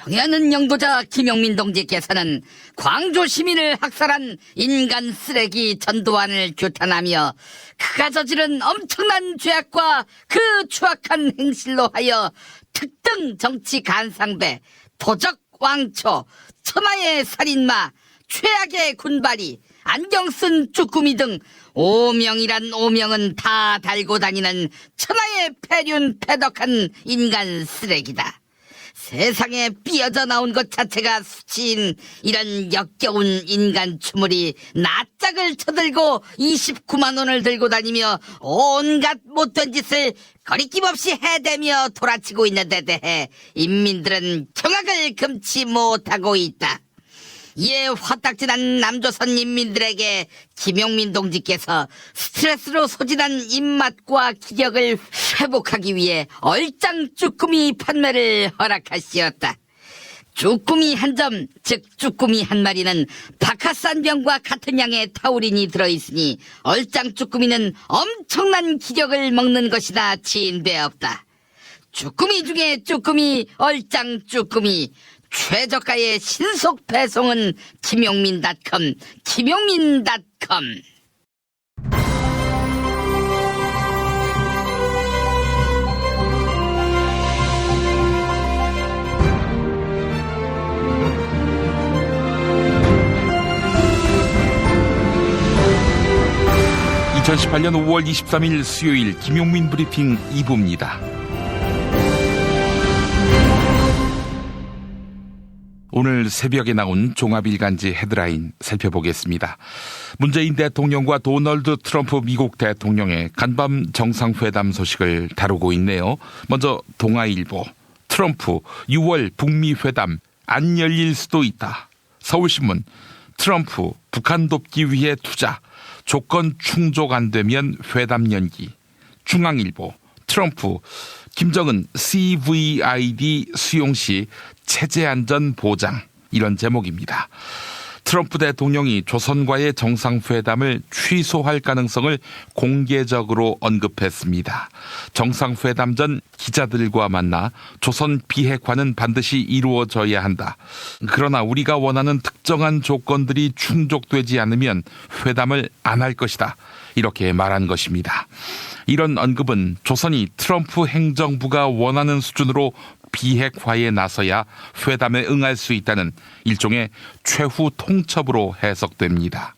정의하는 영도자 김용민 동지께서는 광주 시민을 학살한 인간 쓰레기 전두환을 규탄하며 그가 저지른 엄청난 죄악과 그 추악한 행실로 하여 특등 정치 간상배, 도적 왕초, 천하의 살인마, 최악의 군발이, 안경 쓴 쭈꾸미 등 오명이란 오명은 다 달고 다니는 천하의 폐륜 패덕한 인간 쓰레기다. 세상에 삐어져 나온 것 자체가 수치인 이런 역겨운 인간 추물이 낯짝을 쳐들고 29만 원을 들고 다니며 온갖 못된 짓을 거리낌 없이 해대며 돌아치고 있는 데 대해 인민들은 경악을 금치 못하고 있다. 이에 화딱지난 남조선 인민들에게 김용민 동지께서 스트레스로 소진한 입맛과 기력을 회복하기 위해 얼짱 쭈꾸미 판매를 허락하시었다. 쭈꾸미 한 점, 즉 쭈꾸미 한 마리는 박하산병과 같은 양의 타우린이 들어있으니 얼짱 쭈꾸미는 엄청난 기력을 먹는 것이다 치인되었다. 쭈꾸미 중에 쭈꾸미, 얼짱 쭈꾸미, 최저가의 신속 배송은 김용민닷컴, 김용민닷컴. (2018년 5월 23일) 수요일 김용민 브리핑 2부입니다. 오늘 새벽에 나온 종합일간지 헤드라인 살펴보겠습니다. 문재인 대통령과 도널드 트럼프 미국 대통령의 간밤 정상회담 소식을 다루고 있네요. 먼저 동아일보, 트럼프 6월 북미 회담 안 열릴 수도 있다. 서울신문, 트럼프 북한 돕기 위해 투자, 조건 충족 안 되면 회담 연기. 중앙일보, 트럼프 김정은 CVID 수용 시 체제 안전 보장, 이런 제목입니다. 트럼프 대통령이 조선과의 정상회담을 취소할 가능성을 공개적으로 언급했습니다. 정상회담 전 기자들과 만나 조선 비핵화는 반드시 이루어져야 한다. 그러나 우리가 원하는 특정한 조건들이 충족되지 않으면 회담을 안 할 것이다. 이렇게 말한 것입니다. 이런 언급은 조선이 트럼프 행정부가 원하는 수준으로 비핵화에 나서야 회담에 응할 수 있다는 일종의 최후 통첩으로 해석됩니다.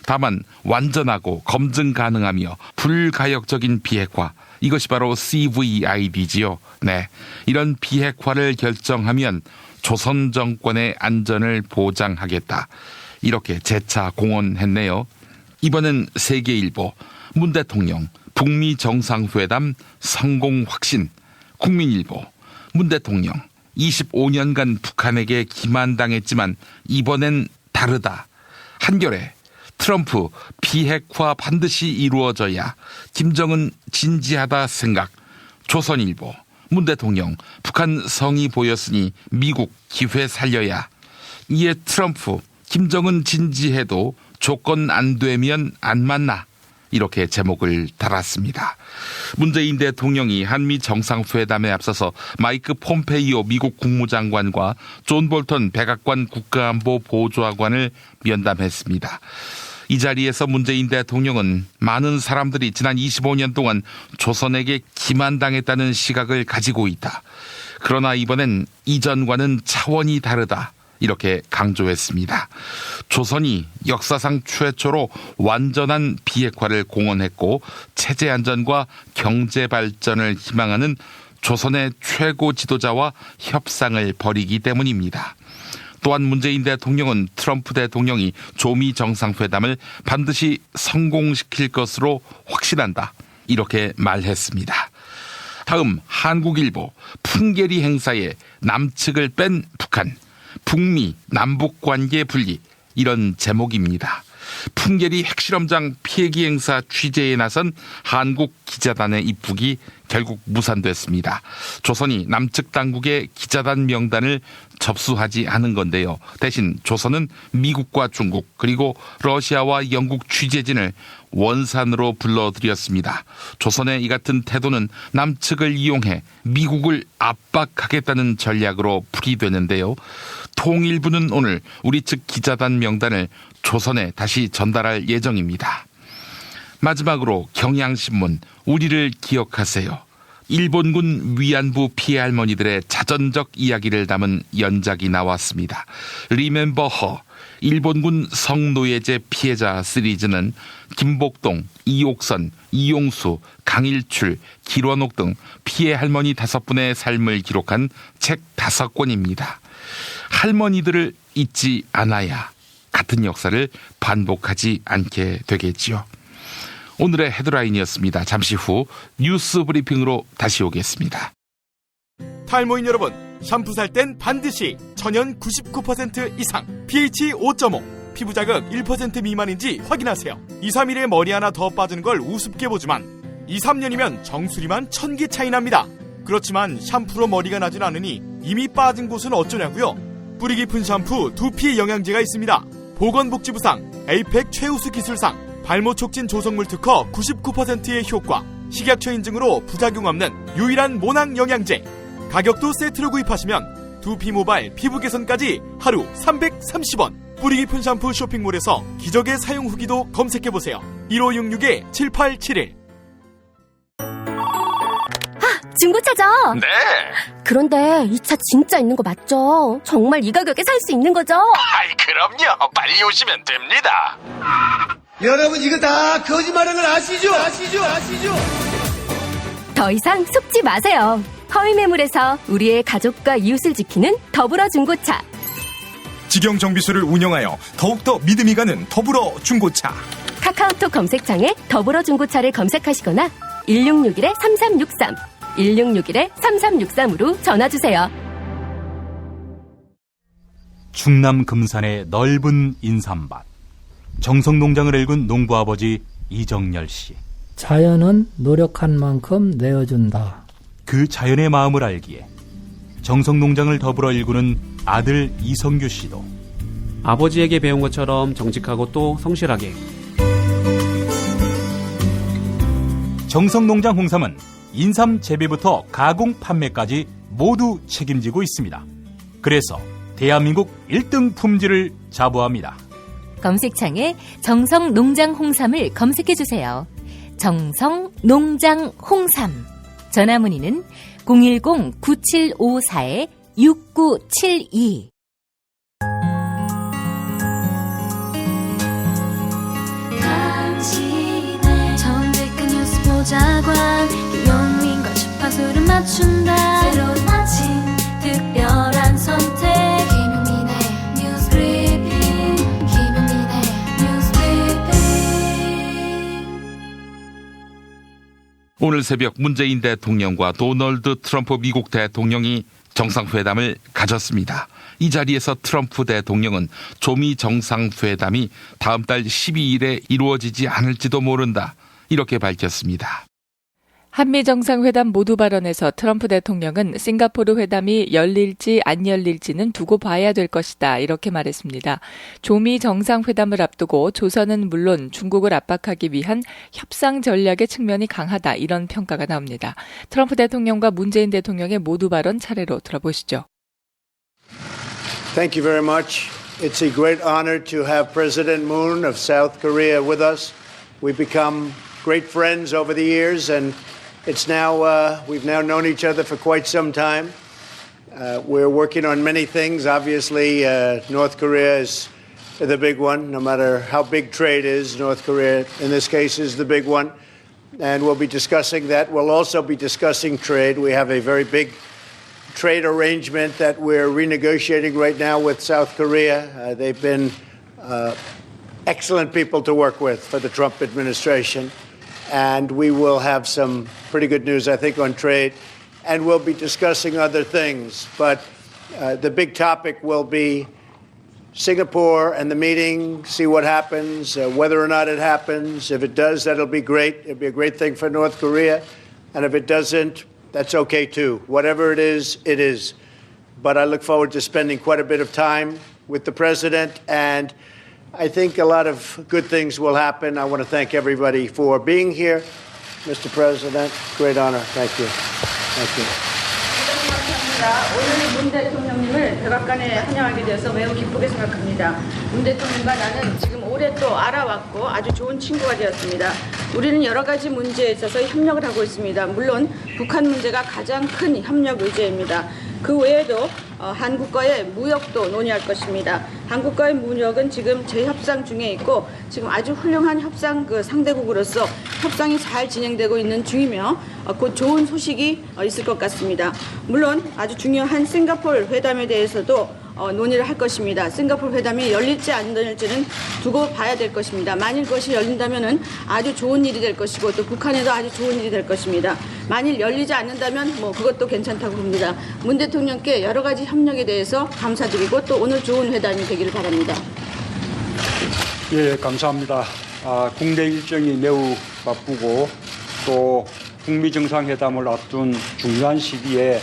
다만 완전하고 검증 가능하며 불가역적인 비핵화, 이것이 바로 CVID지요. 네, 이런 비핵화를 결정하면 조선 정권의 안전을 보장하겠다. 이렇게 재차 공언했네요. 이번엔 세계일보, 문 대통령 북미 정상회담 성공 확신. 국민일보, 문 대통령 25년간 북한에게 기만당했지만 이번엔 다르다. 한겨레, 트럼프 비핵화 반드시 이루어져야 김정은 진지하다 생각. 조선일보, 문 대통령 북한 성의 보였으니 미국 기회 살려야. 이에 트럼프 김정은 진지해도 조건 안 되면 안 만나. 이렇게 제목을 달았습니다. 문재인 대통령이 한미 정상회담에 앞서서 마이크 폼페이오 미국 국무장관과 존 볼턴 백악관 국가안보 보좌관을 면담했습니다. 이 자리에서 문재인 대통령은 많은 사람들이 지난 25년 동안 조선에게 기만당했다는 시각을 가지고 있다. 그러나 이번엔 이전과는 차원이 다르다. 이렇게 강조했습니다. 조선이 역사상 최초로 완전한 비핵화를 공언했고 체제 안전과 경제 발전을 희망하는 조선의 최고 지도자와 협상을 벌이기 때문입니다. 또한 문재인 대통령은 트럼프 대통령이 조미 정상회담을 반드시 성공시킬 것으로 확신한다. 이렇게 말했습니다. 다음 한국일보, 풍계리 행사에 남측을 뺀 북한. 북미 남북관계 분리, 이런 제목입니다. 풍계리 핵실험장 폐기 행사 취재에 나선 한국 기자단의 입국이 결국 무산됐습니다. 조선이 남측 당국의 기자단 명단을 접수하지 않은 건데요. 대신 조선은 미국과 중국 그리고 러시아와 영국 취재진을 원산으로 불러들였습니다. 조선의 이 같은 태도는 남측을 이용해 미국을 압박하겠다는 전략으로 풀이되는데요. 통일부는 오늘 우리 측 기자단 명단을 조선에 다시 전달할 예정입니다. 마지막으로 경향신문 우리를 기억하세요. 일본군 위안부 피해 할머니들의 자전적 이야기를 담은 연작이 나왔습니다. Remember Her, 일본군 성노예제 피해자 시리즈는 김복동, 이옥선, 이용수, 강일출, 길원옥 등 피해 할머니 5분의 삶을 기록한 책 5권입니다. 할머니들을 잊지 않아야 같은 역사를 반복하지 않게 되겠지요. 오늘의 헤드라인이었습니다. 잠시 후 뉴스 브리핑으로 다시 오겠습니다. 탈모인 여러분, 샴푸 살 땐 반드시 천연 99% 이상, pH 5.5, 피부 자극 1% 미만인지 확인하세요. 2, 3일에 머리 하나 더 빠지는 걸 우습게 보지만 2, 3년이면 정수리만 1000개 차이 납니다. 그렇지만 샴푸로 머리가 나진 않으니 이미 빠진 곳은 어쩌냐고요? 뿌리 깊은 샴푸 두피 영양제가 있습니다. 보건복지부상, 에이펙 최우수 기술상, 발모 촉진 조성물 특허 99%의 효과, 식약처 인증으로 부작용 없는 유일한 모낭 영양제. 가격도 세트로 구입하시면 두피 모발, 피부 개선까지 하루 330원. 뿌리 깊은 샴푸 쇼핑몰에서 기적의 사용 후기도 검색해보세요. 1566-7871. 중고차죠? 네. 그런데 이 차 진짜 있는 거 맞죠? 정말 이 가격에 살 수 있는 거죠? 아이, 그럼요. 빨리 오시면 됩니다. 여러분 이거 다 거짓말하는 걸 아시죠? 더 이상 속지 마세요. 허위 매물에서 우리의 가족과 이웃을 지키는 더불어 중고차. 직영 정비소를 운영하여 더욱더 믿음이 가는 더불어 중고차. 카카오톡 검색창에 더불어 중고차를 검색하시거나 1661-3363, 1661-3363으로 전화주세요. 충남 금산의 넓은 인삼밭. 정성농장을 일군 농부아버지 이정열 씨. 자연은 노력한 만큼 내어준다. 그 자연의 마음을 알기에 정성농장을 더불어 일구는 아들 이성규 씨도 아버지에게 배운 것처럼 정직하고 또 성실하게. 정성농장 홍삼은 인삼 재배부터 가공 판매까지 모두 책임지고 있습니다. 그래서 대한민국 1등 품질을 자부합니다. 검색창에 정성농장 홍삼을 검색해주세요. 정성농장 홍삼. 전화문의는 010-9754-6972. 당신의 정직한 뉴스 보자관, 김용민과 주파수를 맞춘다. 새로운 아침 특별한 선택, 김용민의 뉴스 브리핑. 오늘 새벽 문재인 대통령과 도널드 트럼프 미국 대통령이 정상회담을 가졌습니다. 이 자리에서 트럼프 대통령은 조미 정상회담이 다음 달 12일에 이루어지지 않을지도 모른다, 이렇게 밝혔습니다. 한미 정상회담 모두 발언에서 트럼프 대통령은 싱가포르 회담이 열릴지 안 열릴지는 두고 봐야 될 것이다, 이렇게 말했습니다. 조미 정상회담을 앞두고 조선은 물론 중국을 압박하기 위한 협상 전략의 측면이 강하다, 이런 평가가 나옵니다. 트럼프 대통령과 문재인 대통령의 모두 발언 차례로 들어보시죠. Thank you very much. It's a great honor to have President Moon of South Korea with us. We've become great friends over the years, and it's now, we've now known each other for quite some time. We're working on many things. Obviously, North Korea is the big one. No matter how big trade is, North Korea, in this case, is the big one. And we'll be discussing that. We'll also be discussing trade. We have a very big trade arrangement that we're renegotiating right now with South Korea. They've been excellent people to work with for the Trump administration. And we will have some pretty good news, I think, on trade. And we'll be discussing other things. But the big topic will be Singapore and the meeting, see what happens, whether or not it happens. If it does, that'll be great. It'll be a great thing for North Korea. And if it doesn't, that's okay too. Whatever it is, it is. But I look forward to spending quite a bit of time with the president, and I think a lot of good things will happen. I want to thank everybody for being here. Mr. President, great honor. Thank you. Thank you. 오늘 문 대통령님을 백악관에 환영하게 되어서 매우 기쁘게 생각합니다. 문 대통령과 나는 지금 오래 또 알아왔고 아주 좋은 친구가 되었습니다. 우리는 여러 가지 문제에 있어서 협력을 하고 있습니다. 물론 북한 문제가 가장 큰 협력 의제입니다. 그 외에도 한국과의 무역도 논의할 것입니다. 한국과의 무역은 지금 재협상 중에 있고 지금 아주 훌륭한 협상 상대국으로서 협상이 잘 진행되고 있는 중이며 곧 좋은 소식이 있을 것 같습니다. 물론 아주 중요한 싱가포르 회담에 대해서도 논의를 할 것입니다. 싱가포르 회담이 열릴지 안 열릴지는 두고 봐야 될 것입니다. 만일 그것이 열린다면은 아주 좋은 일이 될 것이고 또 북한에도 아주 좋은 일이 될 것입니다. 만일 열리지 않는다면 그것도 괜찮다고 봅니다. 문 대통령께 여러 가지 협력에 대해서 감사드리고 또 오늘 좋은 회담이 되기를 바랍니다. 예, 감사합니다. 국내 일정이 매우 바쁘고 또 북미 정상회담을 앞둔 중요한 시기에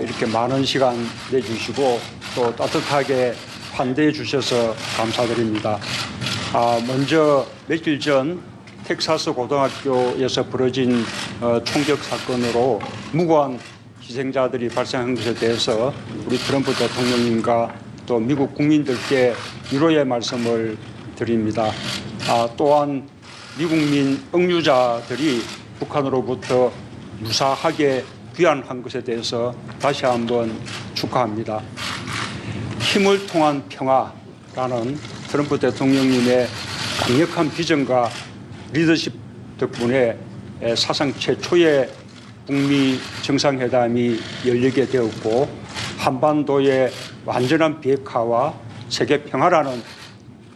이렇게 많은 시간 내주시고 또 따뜻하게 환대해 주셔서 감사드립니다. 먼저 며칠 전 텍사스 고등학교에서 벌어진 총격 사건으로 무고한 희생자들이 발생한 것에 대해서 우리 트럼프 대통령님과 또 미국 국민들께 위로의 말씀을 드립니다. 또한 미국민 억류자들이 북한으로부터 무사하게 귀환한 것에 대해서 다시 한번 축하합니다. 힘을 통한 평화라는 트럼프 대통령님의 강력한 비전과 리더십 덕분에 사상 최초의 북미 정상회담이 열리게 되었고 한반도의 완전한 비핵화와 세계 평화라는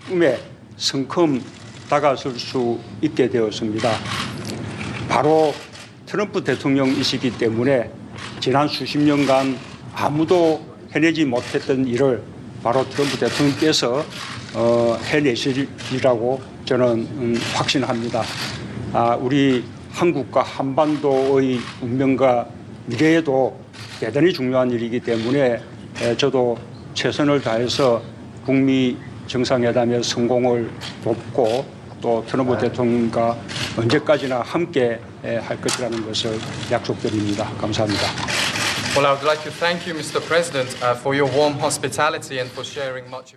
꿈에 성큼 다가설 수 있게 되었습니다. 바로 트럼프 대통령이시기 때문에 지난 수십 년간 아무도 해내지 못했던 일을 바로 트럼프 대통령께서 해내시리라고 저는 확신합니다. 우리 한국과 한반도의 운명과 미래에도 대단히 중요한 일이기 때문에 저도 최선을 다해서 북미 정상회담의 성공을 돕고 또 트럼프 대통령과 언제까지나 함께 할 것이라는 것을 약속드립니다. 감사합니다. Well, I would like to thank you, Mr. President, for your warm hospitality and for sharing much.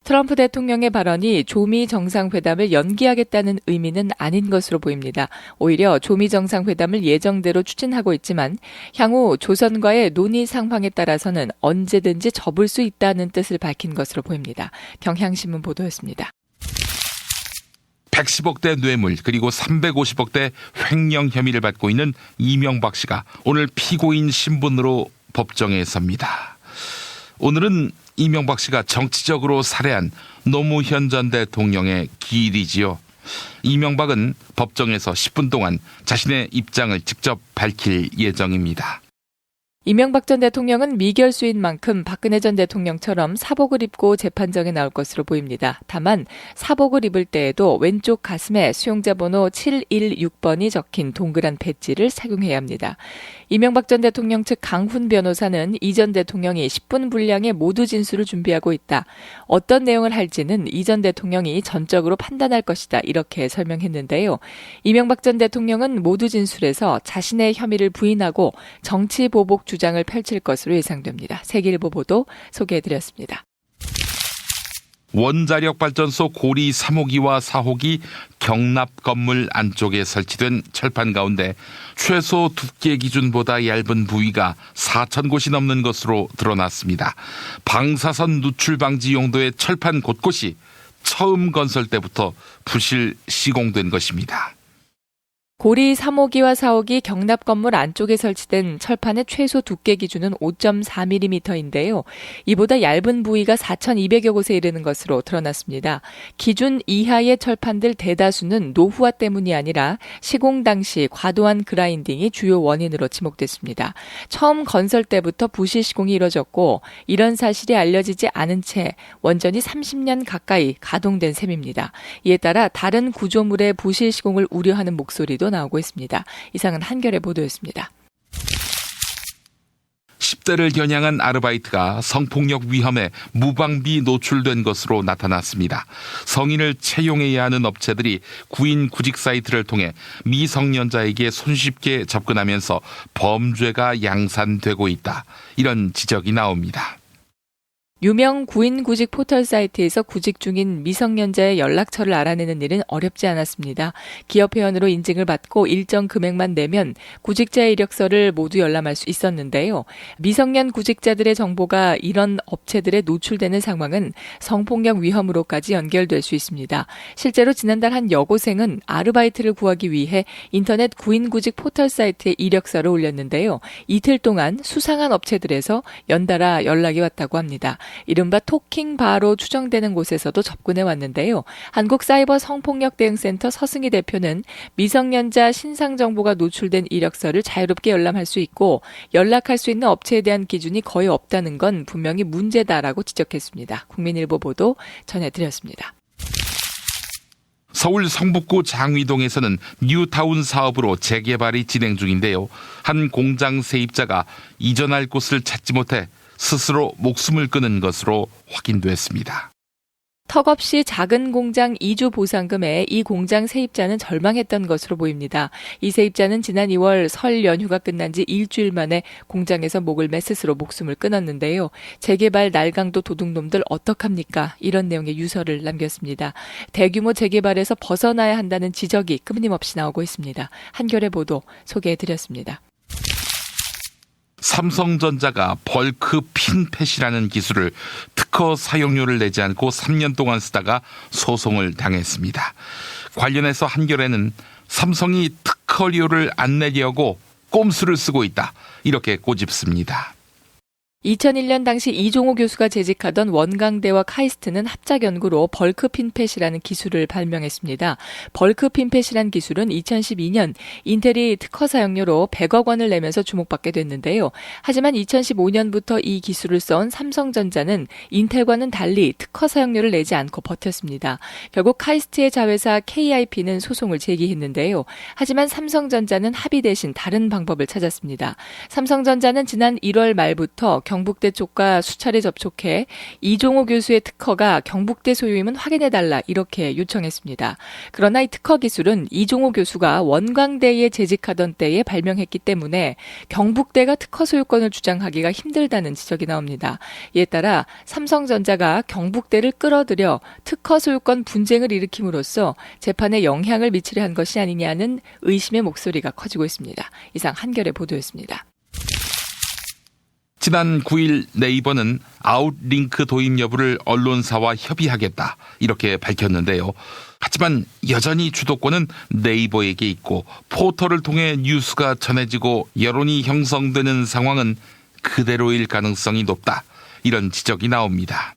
트럼프 대통령의 발언이 조미 정상회담을 연기하겠다는 의미는 아닌 것으로 보입니다. 오히려 조미 정상회담을 예정대로 추진하고 있지만 향후 조선과의 논의 상황에 따라서는 언제든지 접을 수 있다는 뜻을 밝힌 것으로 보입니다. 경향신문 보도였습니다. 110억대 뇌물 그리고 350억대 횡령 혐의를 받고 있는 이명박 씨가 오늘 피고인 신분으로 법정에 섭니다. 오늘은 이명박 씨가 정치적으로 살해한 노무현 전 대통령의 기일이지요. 이명박은 법정에서 10분 동안 자신의 입장을 직접 밝힐 예정입니다. 이명박 전 대통령은 미결수인 만큼 박근혜 전 대통령처럼 사복을 입고 재판정에 나올 것으로 보입니다. 다만 사복을 입을 때에도 왼쪽 가슴에 수용자 번호 716번이 적힌 동그란 배지를 착용해야 합니다. 이명박 전 대통령 측 강훈 변호사는 이 전 대통령이 10분 분량의 모두 진술을 준비하고 있다. 어떤 내용을 할지는 이 전 대통령이 전적으로 판단할 것이다. 이렇게 설명했는데요. 이명박 전 대통령은 모두 진술에서 자신의 혐의를 부인하고 정치 보복 주장을 펼칠 것으로 예상됩니다. 세계일보 보도 소개해드렸습니다. 원자력 발전소 고리 3호기와 4호기 경납 건물 안쪽에 설치된 철판 가운데 최소 두께 기준보다 얇은 부위가 4,000곳이 넘는 것으로 드러났습니다. 방사선 누출 방지 용도의 철판 곳곳이 처음 건설 때부터 부실 시공된 것입니다. 고리 3호기와 4호기 경납 건물 안쪽에 설치된 철판의 최소 두께 기준은 5.4mm인데요. 이보다 얇은 부위가 4,200여 곳에 이르는 것으로 드러났습니다. 기준 이하의 철판들 대다수는 노후화 때문이 아니라 시공 당시 과도한 그라인딩이 주요 원인으로 지목됐습니다. 처음 건설 때부터 부실 시공이 이뤄졌고 이런 사실이 알려지지 않은 채 원전이 30년 가까이 가동된 셈입니다. 이에 따라 다른 구조물의 부실 시공을 우려하는 목소리도 나오고 있습니다. 이상은 한겨레 보도였습니다. 10대를 겨냥한 아르바이트가 성폭력 위험에 무방비 노출된 것으로 나타났습니다. 성인을 채용해야 하는 업체들이 구인 구직 사이트를 통해 미성년자에게 손쉽게 접근하면서 범죄가 양산되고 있다. 이런 지적이 나옵니다. 유명 구인 구직 포털 사이트에서 구직 중인 미성년자의 연락처를 알아내는 일은 어렵지 않았습니다. 기업 회원으로 인증을 받고 일정 금액만 내면 구직자의 이력서를 모두 열람할 수 있었는데요. 미성년 구직자들의 정보가 이런 업체들에 노출되는 상황은 성폭력 위험으로까지 연결될 수 있습니다. 실제로 지난달 한 여고생은 아르바이트를 구하기 위해 인터넷 구인 구직 포털 사이트에 이력서를 올렸는데요. 이틀 동안 수상한 업체들에서 연달아 연락이 왔다고 합니다. 이른바 토킹바로 추정되는 곳에서도 접근해 왔는데요. 한국사이버성폭력대응센터 서승희 대표는 미성년자 신상 정보가 노출된 이력서를 자유롭게 열람할 수 있고 연락할 수 있는 업체에 대한 기준이 거의 없다는 건 분명히 문제다라고 지적했습니다. 국민일보 보도 전해드렸습니다. 서울 성북구 장위동에서는 뉴타운 사업으로 재개발이 진행 중인데요. 한 공장 세입자가 이전할 곳을 찾지 못해 스스로 목숨을 끊은 것으로 확인됐습니다. 턱없이 작은 공장 이주 보상금에 이 공장 세입자는 절망했던 것으로 보입니다. 이 세입자는 지난 2월 설 연휴가 끝난 지 일주일 만에 공장에서 목을 매 스스로 목숨을 끊었는데요. 재개발 날강도 도둑놈들 어떡합니까? 이런 내용의 유서를 남겼습니다. 대규모 재개발에서 벗어나야 한다는 지적이 끊임없이 나오고 있습니다. 한겨레 보도 소개해드렸습니다. 삼성전자가 벌크 핀펫이라는 기술을 특허 사용료를 내지 않고 3년 동안 쓰다가 소송을 당했습니다. 관련해서 한겨레는 삼성이 특허료를 안 내려고 꼼수를 쓰고 있다. 이렇게 꼬집습니다. 2001년 당시 이종호 교수가 재직하던 원광대와 카이스트는 합작 연구로 벌크 핀펫이라는 기술을 발명했습니다. 벌크 핀펫이란 기술은 2012년 인텔이 특허 사용료로 100억 원을 내면서 주목받게 됐는데요. 하지만 2015년부터 이 기술을 써온 삼성전자는 인텔과는 달리 특허 사용료를 내지 않고 버텼습니다. 결국 카이스트의 자회사 KIP는 소송을 제기했는데요. 하지만 삼성전자는 합의 대신 다른 방법을 찾았습니다. 삼성전자는 지난 1월 말부터 경북대 쪽과 수차례 접촉해 이종호 교수의 특허가 경북대 소유임은 확인해달라 이렇게 요청했습니다. 그러나 이 특허 기술은 이종호 교수가 원광대에 재직하던 때에 발명했기 때문에 경북대가 특허 소유권을 주장하기가 힘들다는 지적이 나옵니다. 이에 따라 삼성전자가 경북대를 끌어들여 특허 소유권 분쟁을 일으킴으로써 재판에 영향을 미치려 한 것이 아니냐는 의심의 목소리가 커지고 있습니다. 이상 한겨레 보도였습니다. 지난 9일 네이버는 아웃링크 도입 여부를 언론사와 협의하겠다 이렇게 밝혔는데요. 하지만 여전히 주도권은 네이버에게 있고 포털을 통해 뉴스가 전해지고 여론이 형성되는 상황은 그대로일 가능성이 높다. 이런 지적이 나옵니다.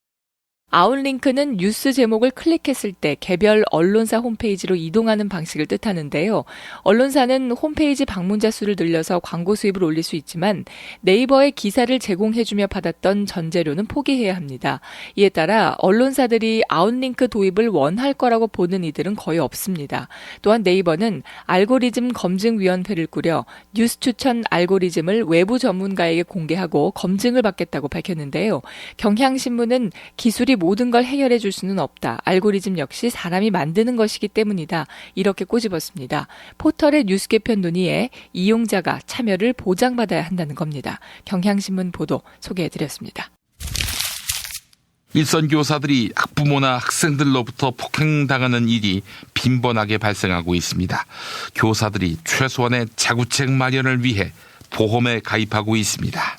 아웃링크는 뉴스 제목을 클릭했을 때 개별 언론사 홈페이지로 이동하는 방식을 뜻하는데요. 언론사는 홈페이지 방문자 수를 늘려서 광고 수입을 올릴 수 있지만 네이버에 기사를 제공해주며 받았던 전재료는 포기해야 합니다. 이에 따라 언론사들이 아웃링크 도입을 원할 거라고 보는 이들은 거의 없습니다. 또한 네이버는 알고리즘 검증위원회를 꾸려 뉴스 추천 알고리즘을 외부 전문가에게 공개하고 검증을 받겠다고 밝혔는데요. 경향신문은 기술이 모든 걸 해결해 줄 수는 없다. 알고리즘 역시 사람이 만드는 것이기 때문이다. 이렇게 꼬집었습니다. 포털의 뉴스 개편 논의에 이용자가 참여를 보장받아야 한다는 겁니다. 경향신문 보도 소개해드렸습니다. 일선 교사들이 학부모나 학생들로부터 폭행당하는 일이 빈번하게 발생하고 있습니다. 교사들이 최소한의 자구책 마련을 위해 보험에 가입하고 있습니다.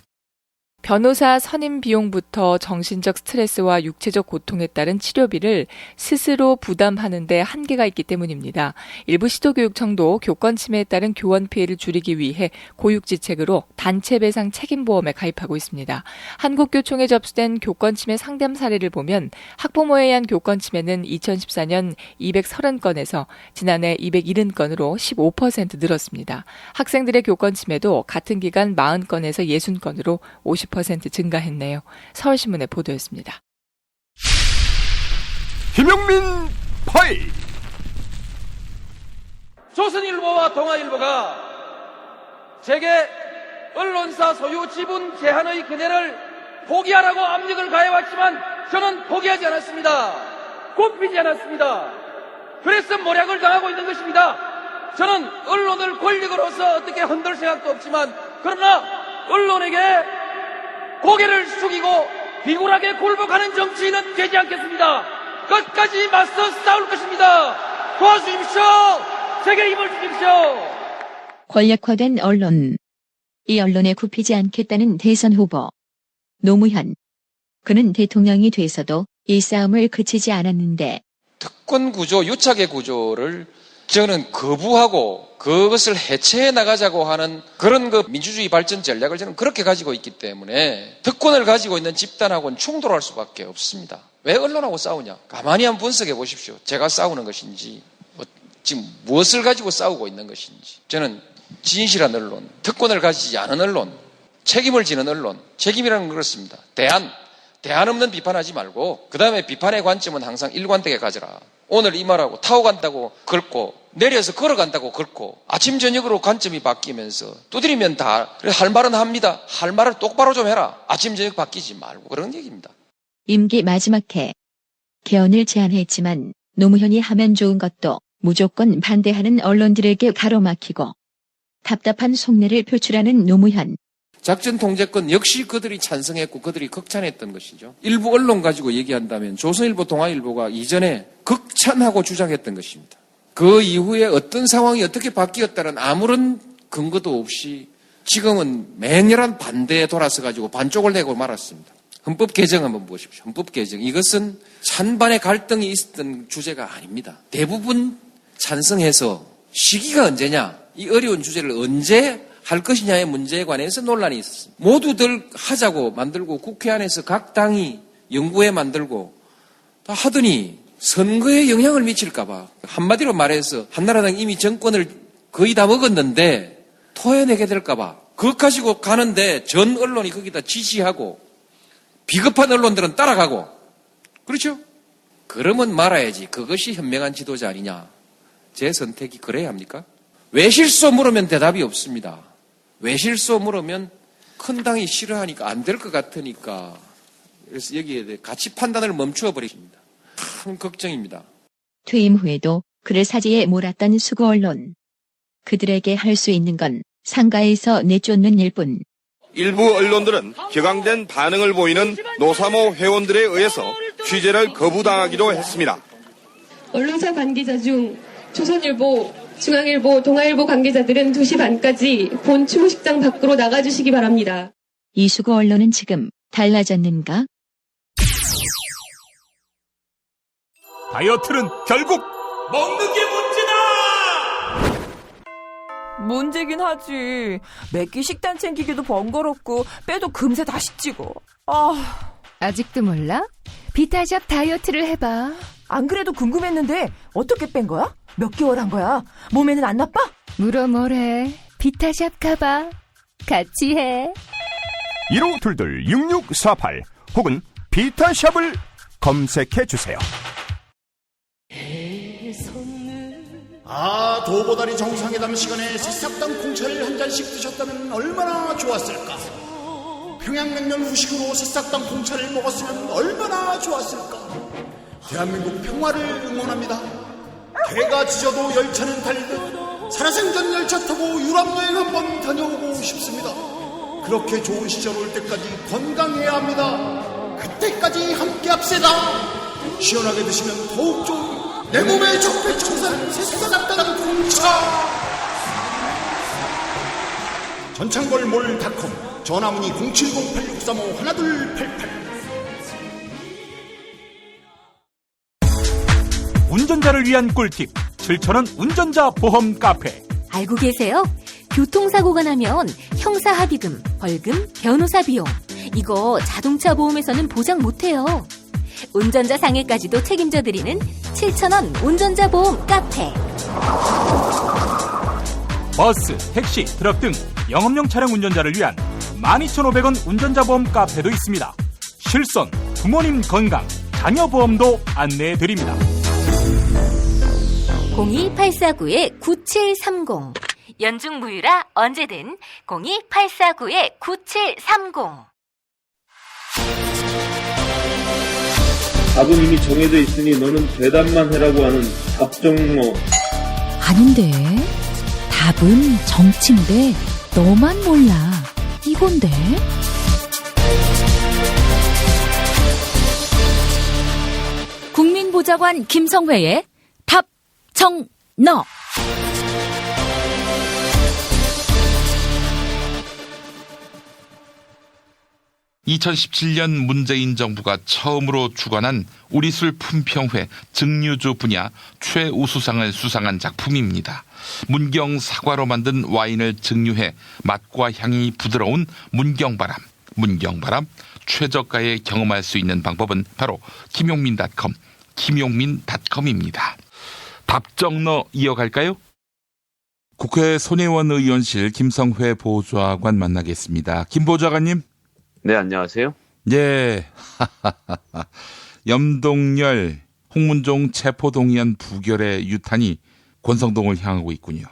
변호사 선임 비용부터 정신적 스트레스와 육체적 고통에 따른 치료비를 스스로 부담하는 데 한계가 있기 때문입니다. 일부 시도교육청도 교권 침해에 따른 교원 피해를 줄이기 위해 고육지책으로 단체 배상 책임보험에 가입하고 있습니다. 한국교총에 접수된 교권 침해 상담 사례를 보면 학부모에 의한 교권 침해는 2014년 230건에서 지난해 270건으로 15% 늘었습니다. 학생들의 교권 침해도 같은 기간 40건에서 60건으로 50% 증가했네요. 서울신문의 보도였습니다. 김용민 파일. 조선일보와 동아일보가 제게 언론사 소유 지분 제한의 그네를 포기하라고 압력을 가해왔지만 저는 포기하지 않았습니다. 굽히지 않았습니다. 그래서 모략을 당하고 있는 것입니다. 저는 언론을 권력으로서 어떻게 흔들 생각도 없지만 그러나 언론에게 고개를 숙이고 비굴하게 굴복하는 정치인은 되지 않겠습니다. 끝까지 맞서 싸울 것입니다. 도와주십시오. 제게 힘을 주십시오. 권력화된 언론. 이 언론에 굽히지 않겠다는 대선 후보. 노무현. 그는 대통령이 돼서도 이 싸움을 그치지 않았는데 특권 구조, 유착의 구조를 저는 거부하고 그것을 해체해 나가자고 하는 그런 민주주의 발전 전략을 저는 그렇게 가지고 있기 때문에 특권을 가지고 있는 집단하고는 충돌할 수밖에 없습니다. 왜 언론하고 싸우냐? 가만히 한번 분석해 보십시오. 제가 싸우는 것인지 지금 무엇을 가지고 싸우고 있는 것인지. 저는 진실한 언론, 특권을 가지지 않은 언론, 책임을 지는 언론, 책임이라는 건 그렇습니다. 대안 없는 비판하지 말고 그 다음에 비판의 관점은 항상 일관되게 가져라. 오늘 이 말하고 타고 간다고 긁고 내려서 걸어간다고 긁고 아침 저녁으로 관점이 바뀌면서 두드리면 다 할 말은 합니다. 할 말을 똑바로 좀 해라. 아침 저녁 바뀌지 말고 그런 얘기입니다. 임기 마지막 해 개헌을 제안했지만 노무현이 하면 좋은 것도 무조건 반대하는 언론들에게 가로막히고 답답한 속내를 표출하는 노무현. 작전 통제권 역시 그들이 찬성했고 그들이 극찬했던 것이죠. 일부 언론 가지고 얘기한다면 조선일보, 동아일보가 이전에 극찬하고 주장했던 것입니다. 그 이후에 어떤 상황이 어떻게 바뀌었다는 아무런 근거도 없이 지금은 맹렬한 반대에 돌아서 가지고 반쪽을 내고 말았습니다. 헌법 개정 한번 보십시오. 헌법 개정. 이것은 찬반의 갈등이 있었던 주제가 아닙니다. 대부분 찬성해서 시기가 언제냐? 이 어려운 주제를 언제 할 것이냐의 문제에 관해서 논란이 있었습니다. 모두들 하자고 만들고 국회 안에서 각 당이 연구회 만들고 다 하더니 선거에 영향을 미칠까 봐 한마디로 말해서 한나라당 이미 정권을 거의 다 먹었는데 토해내게 될까 봐 그것 가지고 가는데 전 언론이 거기다 지지하고 비겁한 언론들은 따라가고 그렇죠? 그러면 말아야지. 그것이 현명한 지도자 아니냐. 제 선택이 그래야 합니까? 왜 실소 물으면 대답이 없습니다. 왜 실소 물으면 큰 당이 싫어하니까 안 될 것 같으니까 그래서 여기에 대해 가치 판단을 멈추어 버리십니다. 큰 걱정입니다. 퇴임 후에도 그를 사지에 몰았던 수구 언론. 그들에게 할 수 있는 건 상가에서 내쫓는 일뿐. 일부 언론들은 격앙된 반응을 보이는 노사모 회원들에 의해서 취재를 거부당하기도 했습니다. 언론사 관계자 중 조선일보, 중앙일보, 동아일보 관계자들은 2시 반까지 본 추모식장 밖으로 나가주시기 바랍니다. 이 수구 언론은 지금 달라졌는가? 다이어트는 결국 먹는 게 문제다! 문제긴 하지. 매끼 식단 챙기기도 번거롭고 빼도 금세 다시 찌고. 아직도 몰라? 비타샵 다이어트를 해봐. 안 그래도 궁금했는데 어떻게 뺀 거야? 몇 개월 한 거야? 몸에는 안 나빠? 물어 뭐래. 비타샵 가봐. 같이 해. 1522-6648 혹은 비타샵을 검색해주세요. 도보다리 정상회담 시간에 새싹당 콩차를 한 잔씩 드셨다면 얼마나 좋았을까. 평양냉면 후식으로 새싹당 콩차를 먹었으면 얼마나 좋았을까. 대한민국 평화를 응원합니다. 개가 짖어도 열차는 달리듯 살아생전 열차 타고 유럽여행 한번 다녀오고 싶습니다. 그렇게 좋은 시절 올 때까지 건강해야 합니다. 그때까지 함께 합시다. 시원하게 드시면 더욱 좋은 내 몸의 적배 청산 새싹당 콩차. 전창걸몰닷컴 전화문의 070-8635-1288. 운전자를 위한 꿀팁 7,000원 운전자 보험 카페. 알고 계세요? 교통사고가 나면 형사합의금, 벌금, 변호사 비용 이거 자동차 보험에서는 보장 못해요. 운전자 상해까지도 책임져 드리는 7,000원 운전자 보험 카페. 버스, 택시, 트럭 등 영업용 차량 운전자를 위한 12,500원 운전자 보험 카페도 있습니다. 실손, 부모님 건강, 자녀 보험도 안내해 드립니다. 02849-9730 연중 무휴라 언제든 02849-9730. 답은 이미 정해져 있으니 너는 대답만 해라고 하는 답정너. 아닌데 답은 정치인데 너만 몰라 이건데. 국민보좌관 김성회의 답정너. 2017년 문재인 정부가 처음으로 주관한 우리술 품평회 증류주 분야 최우수상을 수상한 작품입니다. 문경 사과로 만든 와인을 증류해 맛과 향이 부드러운 문경바람. 문경바람 최저가에 경험할 수 있는 방법은 바로 김용민닷컴, 김용민닷컴입니다. 답정너 이어갈까요? 국회 손혜원 의원실 김성회 보좌관 만나겠습니다. 김 보좌관님. 네, 안녕하세요. 예. 염동열, 홍문종 체포동의안 부결의 유탄이 권성동을 향하고 있군요.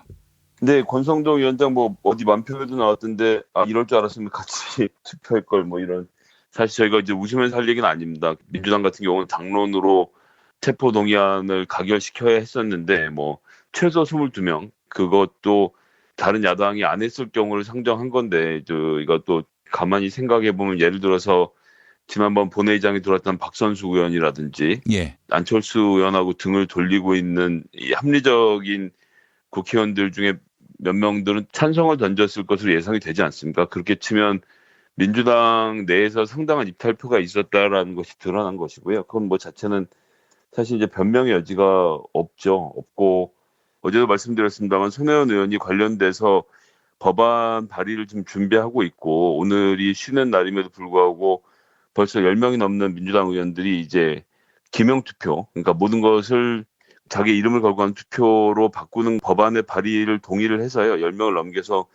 네, 권성동 위원장 어디 만표에도 나왔던데 이럴 줄 알았으면 같이 투표할 걸 이런. 사실 저희가 이제 웃으면서 할 얘기는 아닙니다. 민주당 같은 경우는 당론으로 체포동의안을 가결시켜야 했었는데 최소 22명 그것도 다른 야당이 안 했을 경우를 상정한 건데 이것도 가만히 생각해보면 예를 들어서 지난번 본회의장에 들어왔던 박선수 의원이라든지 안철수 의원하고 등을 돌리고 있는 이 합리적인 국회의원들 중에 몇 명들은 찬성을 던졌을 것으로 예상이 되지 않습니까? 그렇게 치면 민주당 내에서 상당한 이탈표가 있었다라는 것이 드러난 것이고요. 그건 자체는 사실 이제 변명의 여지가 없고 어제도 말씀드렸습니다만 손혜원 의원이 관련돼서 법안 발의를 좀 준비하고 있고 오늘이 쉬는 날임에도 불구하고 벌써 10명이 넘는 민주당 의원들이 이제 기명투표, 그러니까 모든 것을 자기 이름을 걸고 하는 투표로 바꾸는 법안의 발의를 동의를 해서요. 10명을 넘겨서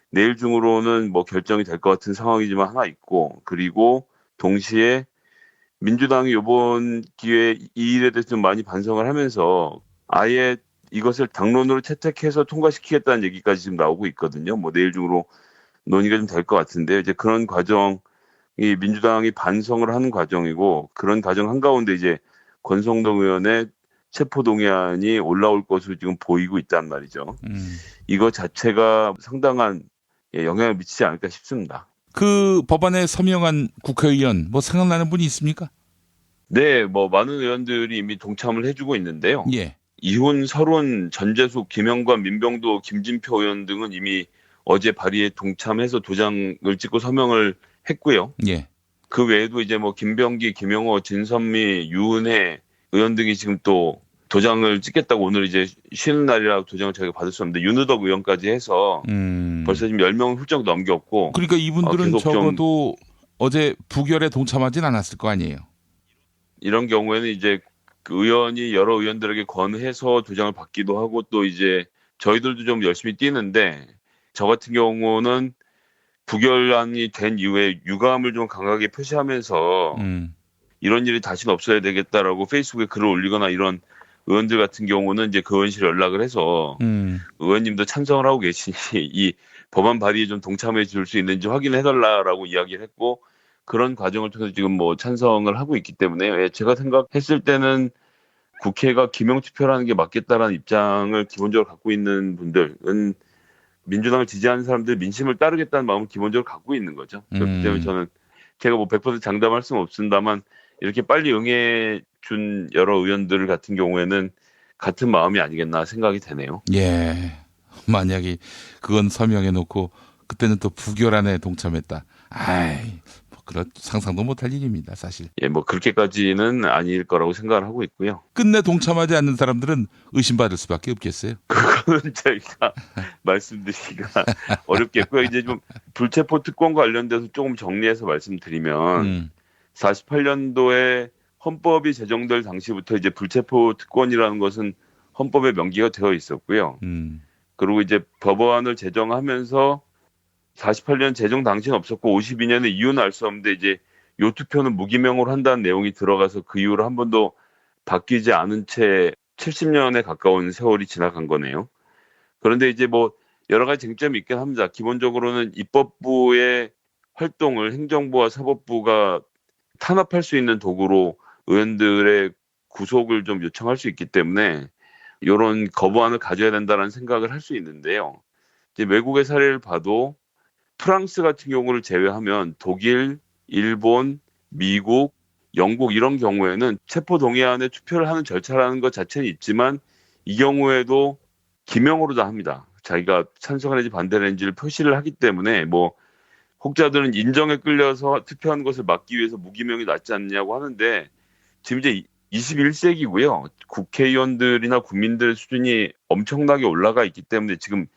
내일 중으로는 결정이 될 것 같은 상황이지만 하나 있고 그리고 동시에 민주당이 이번 기회에 이 일에 대해서 좀 많이 반성을 하면서 아예 이것을 당론으로 채택해서 통과시키겠다는 얘기까지 지금 나오고 있거든요. 내일 중으로 논의가 좀 될 것 같은데 이제 그런 과정이 민주당이 반성을 하는 과정이고 그런 과정 한가운데 이제 권성동 의원의 체포동의안이 올라올 것으로 지금 보이고 있단 말이죠. 이거 자체가 상당한 영향을 미치지 않을까 싶습니다. 그 법안에 서명한 국회의원 생각나는 분이 있습니까? 네, 많은 의원들이 이미 동참을 해주고 있는데요. 예. 이훈, 설훈, 전재숙, 김영관, 민병도, 김진표 의원 등은 이미 어제 발의에 동참해서 도장을 찍고 서명을 했고요. 예. 그 외에도 이제 김병기, 김영호, 진선미, 유은혜 의원 등이 지금 또 도장을 찍겠다고 오늘 이제 쉬는 날이라고 도장을 저희가 받을 수 없는데 윤우덕 의원까지 해서 벌써 지금 10명 훌쩍 넘겼고. 그러니까 이분들은 적어도 어제 부결에 동참하진 않았을 거 아니에요. 이런 경우에는 이제 그 의원이 여러 의원들에게 건의해서 도장을 받기도 하고 또 이제 저희들도 좀 열심히 뛰는데 저 같은 경우는 부결안이 된 이후에 유감을 좀 강하게 표시하면서 이런 일이 다시는 없어야 되겠다라고 페이스북에 글을 올리거나 이런 의원들 같은 경우는 이제 그 의원실에 연락을 해서 의원님도 찬성을 하고 계시니 이 법안 발의에 좀 동참해 줄 수 있는지 확인해달라라고 이야기를 했고 그런 과정을 통해서 지금 찬성을 하고 있기 때문에 제가 생각했을 때는 국회가 기명투표라는 게 맞겠다라는 입장을 기본적으로 갖고 있는 분들은 민주당을 지지하는 사람들 민심을 따르겠다는 마음을 기본적으로 갖고 있는 거죠. 그렇기 때문에 저는 제가 100% 장담할 수는 없습니다만 이렇게 빨리 응해 준 여러 의원들 같은 경우에는 같은 마음이 아니겠나 생각이 되네요. 예. 만약에 그건 서명해 놓고 그때는 또 부결안에 동참했다. 그런 상상도 못할 일입니다, 사실. 예, 뭐 그렇게까지는 아닐 거라고 생각을 하고 있고요. 끝내 동참하지 않는 사람들은 의심받을 수밖에 없겠어요. 그거는 저희가 말씀드리기가 어렵겠고요. 이제 좀 불체포 특권 관련돼서 조금 정리해서 말씀드리면 48년도에 헌법이 제정될 당시부터 이제 불체포 특권이라는 것은 헌법에 명기가 되어 있었고요. 그리고 이제 법안을 제정하면서 48년 제정 당시는 없었고 52년에 이유는 알 수 없는데 이제 요 투표는 무기명으로 한다는 내용이 들어가서 그 이후로 한 번도 바뀌지 않은 채 70년에 가까운 세월이 지나간 거네요. 그런데 이제 뭐 여러 가지 쟁점이 있긴 합니다. 기본적으로는 입법부의 활동을 행정부와 사법부가 탄압할 수 있는 도구로 의원들의 구속을 좀 요청할 수 있기 때문에 이런 거부안을 가져야 된다는 생각을 할 수 있는데요. 이제 외국의 사례를 봐도 프랑스 같은 경우를 제외하면 독일, 일본, 미국, 영국 이런 경우에는 체포 동의안에 투표를 하는 절차라는 것 자체는 있지만 이 경우에도 기명으로 다 합니다. 자기가 찬성하는지 반대하는지를 표시를 하기 때문에 뭐 혹자들은 인정에 끌려서 투표하는 것을 막기 위해서 무기명이 낫지 않냐고 하는데 지금 이제 21세기고요. 국회의원들이나 국민들 수준이 엄청나게 올라가 있기 때문에 지금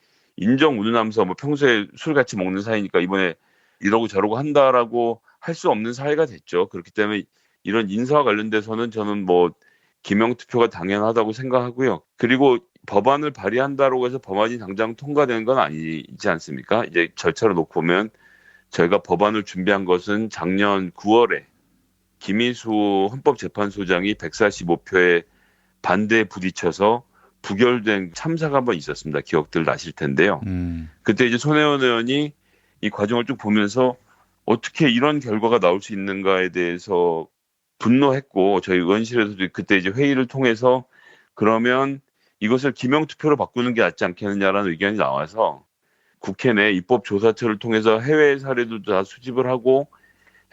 인정 운운하면서 뭐 평소에 술 같이 먹는 사이니까 이번에 이러고 저러고 한다라고 할 수 없는 사회가 됐죠. 그렇기 때문에 이런 인사와 관련돼서는 저는 뭐 기명 투표가 당연하다고 생각하고요. 그리고 법안을 발의한다고 해서 법안이 당장 통과되는 건 아니지 않습니까? 이제 절차를 놓고 보면 저희가 법안을 준비한 것은 작년 9월에 김희수 헌법재판소장이 145표의 반대에 부딪혀서 부결된 참사가 한번 있었습니다. 기억들 나실 텐데요. 그때 이제 손혜원 의원이 이 과정을 쭉 보면서 어떻게 이런 결과가 나올 수 있는가에 대해서 분노했고 저희 의원실에서도 그때 이제 회의를 통해서 그러면 이것을 기명투표로 바꾸는 게 낫지 않겠느냐라는 의견이 나와서 국회 내 입법조사처를 통해서 해외 사례도 다 수집을 하고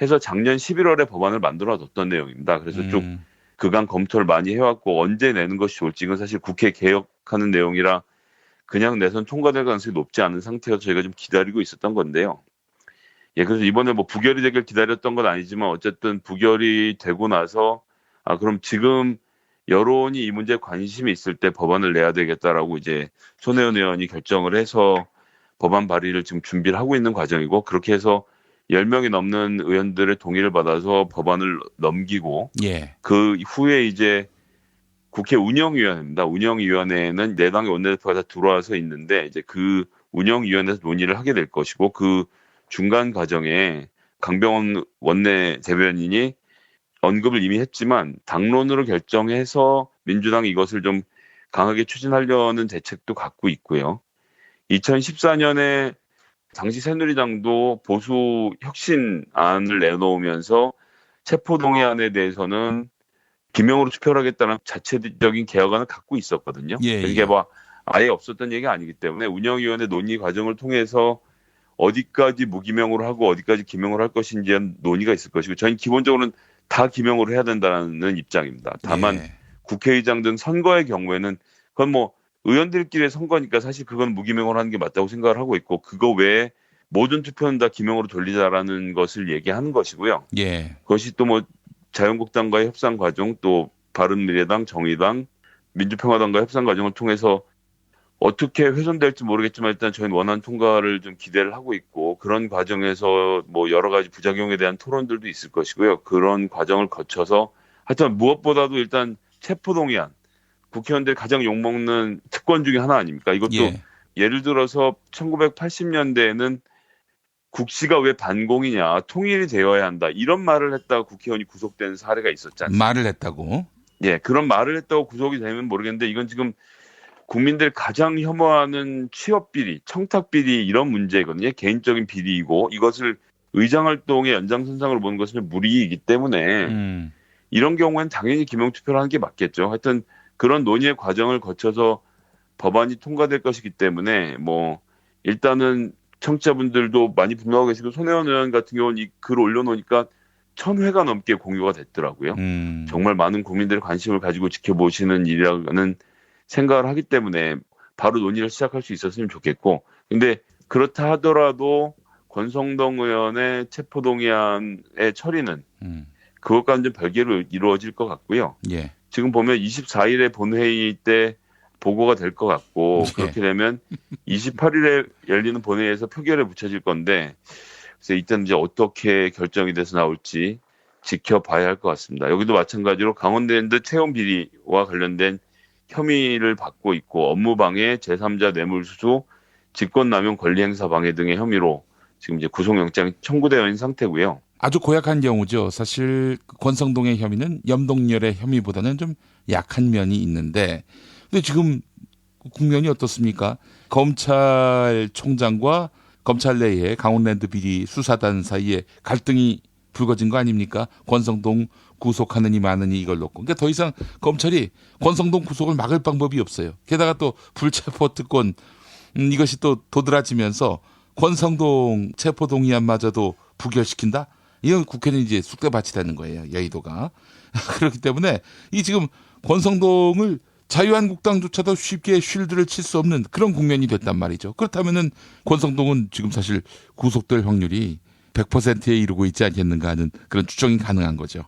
해서 작년 11월에 법안을 만들어뒀던 내용입니다. 그래서 쭉 그간 검토를 많이 해왔고 언제 내는 것이 좋을지 이건 사실 국회 개혁하는 내용이라 그냥 내선 통과될 가능성이 높지 않은 상태여서 저희가 좀 기다리고 있었던 건데요. 예, 그래서 이번에 뭐 부결이 되길 기다렸던 건 아니지만 어쨌든 부결이 되고 나서 그럼 지금 여론이 이 문제에 관심이 있을 때 법안을 내야 되겠다라고 이제 손혜원 의원이 결정을 해서 법안 발의를 지금 준비를 하고 있는 과정이고 그렇게 해서 10명이 넘는 의원들의 동의를 받아서 법안을 넘기고 그 후에 이제 국회 운영위원회입니다. 운영위원회에는 4당의 원내대표가 다 들어와서 있는데 이제 그 운영위원회에서 논의를 하게 될 것이고 그 중간 과정에 강병원 원내 대변인이 언급을 이미 했지만 당론으로 결정해서 민주당이 이것을 좀 강하게 추진하려는 대책도 갖고 있고요. 2014년에 당시 새누리당도 보수 혁신안을 내놓으면서 체포동의안에 대해서는 기명으로 투표를 하겠다는 자체적인 개혁안을 갖고 있었거든요. 이게 뭐 아예 없었던 얘기가 아니기 때문에 운영위원회 논의 과정을 통해서 어디까지 무기명으로 하고 어디까지 기명으로 할 것인지 논의가 있을 것이고 저희는 기본적으로는 다 기명으로 해야 된다는 입장입니다. 다만 국회의장 등 선거의 경우에는 그건 뭐 의원들끼리의 선거니까 사실 그건 무기명으로 하는 게 맞다고 생각을 하고 있고 그거 외에 모든 투표는 다 기명으로 돌리자라는 것을 얘기하는 것이고요. 그것이 또 뭐 자유한국당과의 협상 과정 또 바른미래당, 정의당, 민주평화당과의 협상 과정을 통해서 어떻게 훼손될지 모르겠지만 일단 저희는 원안 통과를 좀 기대를 하고 있고 그런 과정에서 뭐 여러 가지 부작용에 대한 토론들도 있을 것이고요. 그런 과정을 거쳐서 하여튼 무엇보다도 일단 체포동의안 국회의원들이 가장 욕먹는 특권 중에 하나 아닙니까? 이것도 예를 들어서 1980년대에는 국시가 왜 반공이냐 통일이 되어야 한다 이런 말을 했다가 국회의원이 구속된 사례가 있었지 않습니까? 말을 했다고? 예, 그런 말을 했다고 구속이 되면 모르겠는데 이건 지금 국민들 가장 혐오하는 취업비리, 청탁비리 이런 문제거든요. 개인적인 비리이고 이것을 의장활동의 연장선상으로 보는 것은 무리이기 때문에 이런 경우에는 당연히 기명투표를 하는 게 맞겠죠. 하여튼 그런 논의의 과정을 거쳐서 법안이 통과될 것이기 때문에 뭐 일단은 청취자분들도 많이 분노하고 계시고 손혜원 의원 같은 경우는 이 글 올려놓으니까 1000회가 넘게 공유가 됐더라고요. 정말 많은 국민들의 관심을 가지고 지켜보시는 일이라는 생각을 하기 때문에 바로 논의를 시작할 수 있었으면 좋겠고 근데 그렇다 하더라도 권성동 의원의 체포동의안의 처리는 그것과는 좀 별개로 이루어질 것 같고요. 예. 지금 보면 24일에 본회의 때 보고가 될 것 같고 그렇게 되면 28일에 열리는 본회의에서 표결에 붙여질 건데 그래서 이때는 이제 어떻게 결정이 돼서 나올지 지켜봐야 할 것 같습니다. 여기도 마찬가지로 강원랜드 채용 비리와 관련된 혐의를 받고 있고 업무방해, 제3자 뇌물수수, 직권남용 권리행사 방해 등의 혐의로 지금 이제 구속영장이 청구되어 있는 상태고요. 아주 고약한 경우죠. 사실 권성동의 혐의는 염동열의 혐의보다는 좀 약한 면이 있는데 근데 지금 국면이 어떻습니까? 검찰총장과 검찰 내에 강원랜드 비리 수사단 사이에 갈등이 불거진 거 아닙니까? 권성동 구속하느니 마느니 이걸 놓고. 그러니까 더 이상 검찰이 권성동 구속을 막을 방법이 없어요. 게다가 또 불체포 특권 이것이 또 도드라지면서 권성동 체포동의안마저도 부결시킨다? 이건 국회는 이제 쑥대밭이 되는 거예요. 여의도가. 그렇기 때문에 이 지금 권성동을 자유한국당조차도 쉽게 쉴드를 칠 수 없는 그런 국면이 됐단 말이죠. 그렇다면은 권성동은 지금 사실 구속될 확률이 100%에 이르고 있지 않겠는가 하는 그런 추정이 가능한 거죠.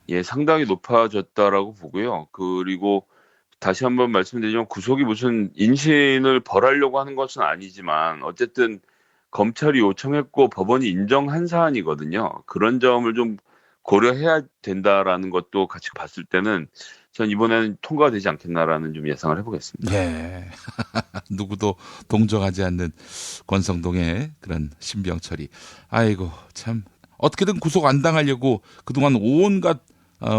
예, 상당히 높아졌다라고 보고요. 그리고 다시 한번 말씀드리면 구속이 무슨 인신을 벌하려고 하는 것은 아니지만 어쨌든 검찰이 요청했고 법원이 인정한 사안이거든요. 그런 점을 좀 고려해야 된다라는 것도 같이 봤을 때는 전 이번에는 통과가 되지 않겠나라는 좀 예상을 해보겠습니다. 네. 누구도 동정하지 않는 권성동의 그런 신병 처리. 아이고 참 어떻게든 구속 안 당하려고 그동안 온갖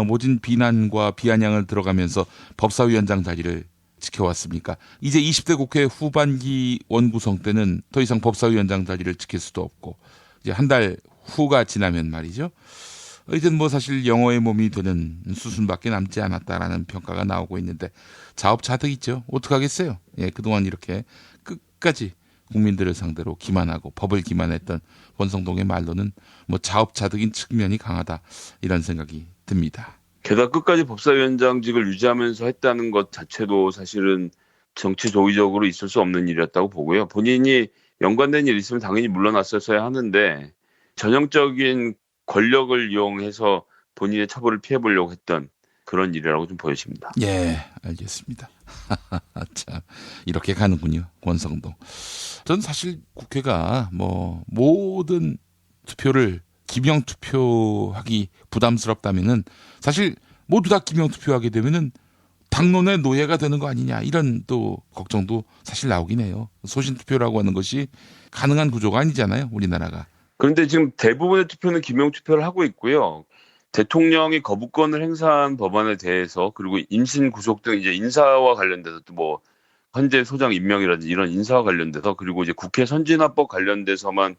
모진 비난과 비아냥을 들어가면서 법사위원장 자리를 지켜왔습니까? 이제 20대 국회 후반기 원구성 때는 더 이상 법사위원장 자리를 지킬 수도 없고 이제 한 달 후가 지나면 말이죠. 이젠 뭐 사실 영어의 몸이 되는 수순밖에 남지 않았다라는 평가가 나오고 있는데 자업자득 있죠. 어떡하겠어요. 예, 그동안 이렇게 끝까지 국민들을 상대로 기만하고 법을 기만했던 권성동의 말로는 뭐 자업자득인 측면이 강하다 이런 생각이 듭니다. 게다가 끝까지 법사위원장직을 유지하면서 했다는 것 자체도 사실은 정치 도의적으로 있을 수 없는 일이었다고 보고요. 본인이 연관된 일이 있으면 당연히 물러났었어야 하는데 전형적인 권력을 이용해서 본인의 처벌을 피해보려고 했던 그런 일이라고 좀 보여집니다. 예, 알겠습니다. 참 이렇게 가는군요, 권성동. 전 사실 국회가 뭐 모든 투표를 기명 투표하기 부담스럽다면은 사실 모두 다 기명 투표하게 되면은 당론의 노예가 되는 거 아니냐 이런 또 걱정도 사실 나오긴 해요. 소신 투표라고 하는 것이 가능한 구조가 아니잖아요, 우리나라가. 그런데 지금 대부분의 투표는 기명 투표를 하고 있고요. 대통령이 거부권을 행사한 법안에 대해서 그리고 임신 구속 등 이제 인사와 관련돼서 또 뭐 헌재 소장 임명이라든지 이런 인사와 관련돼서 그리고 이제 국회 선진화법 관련돼서만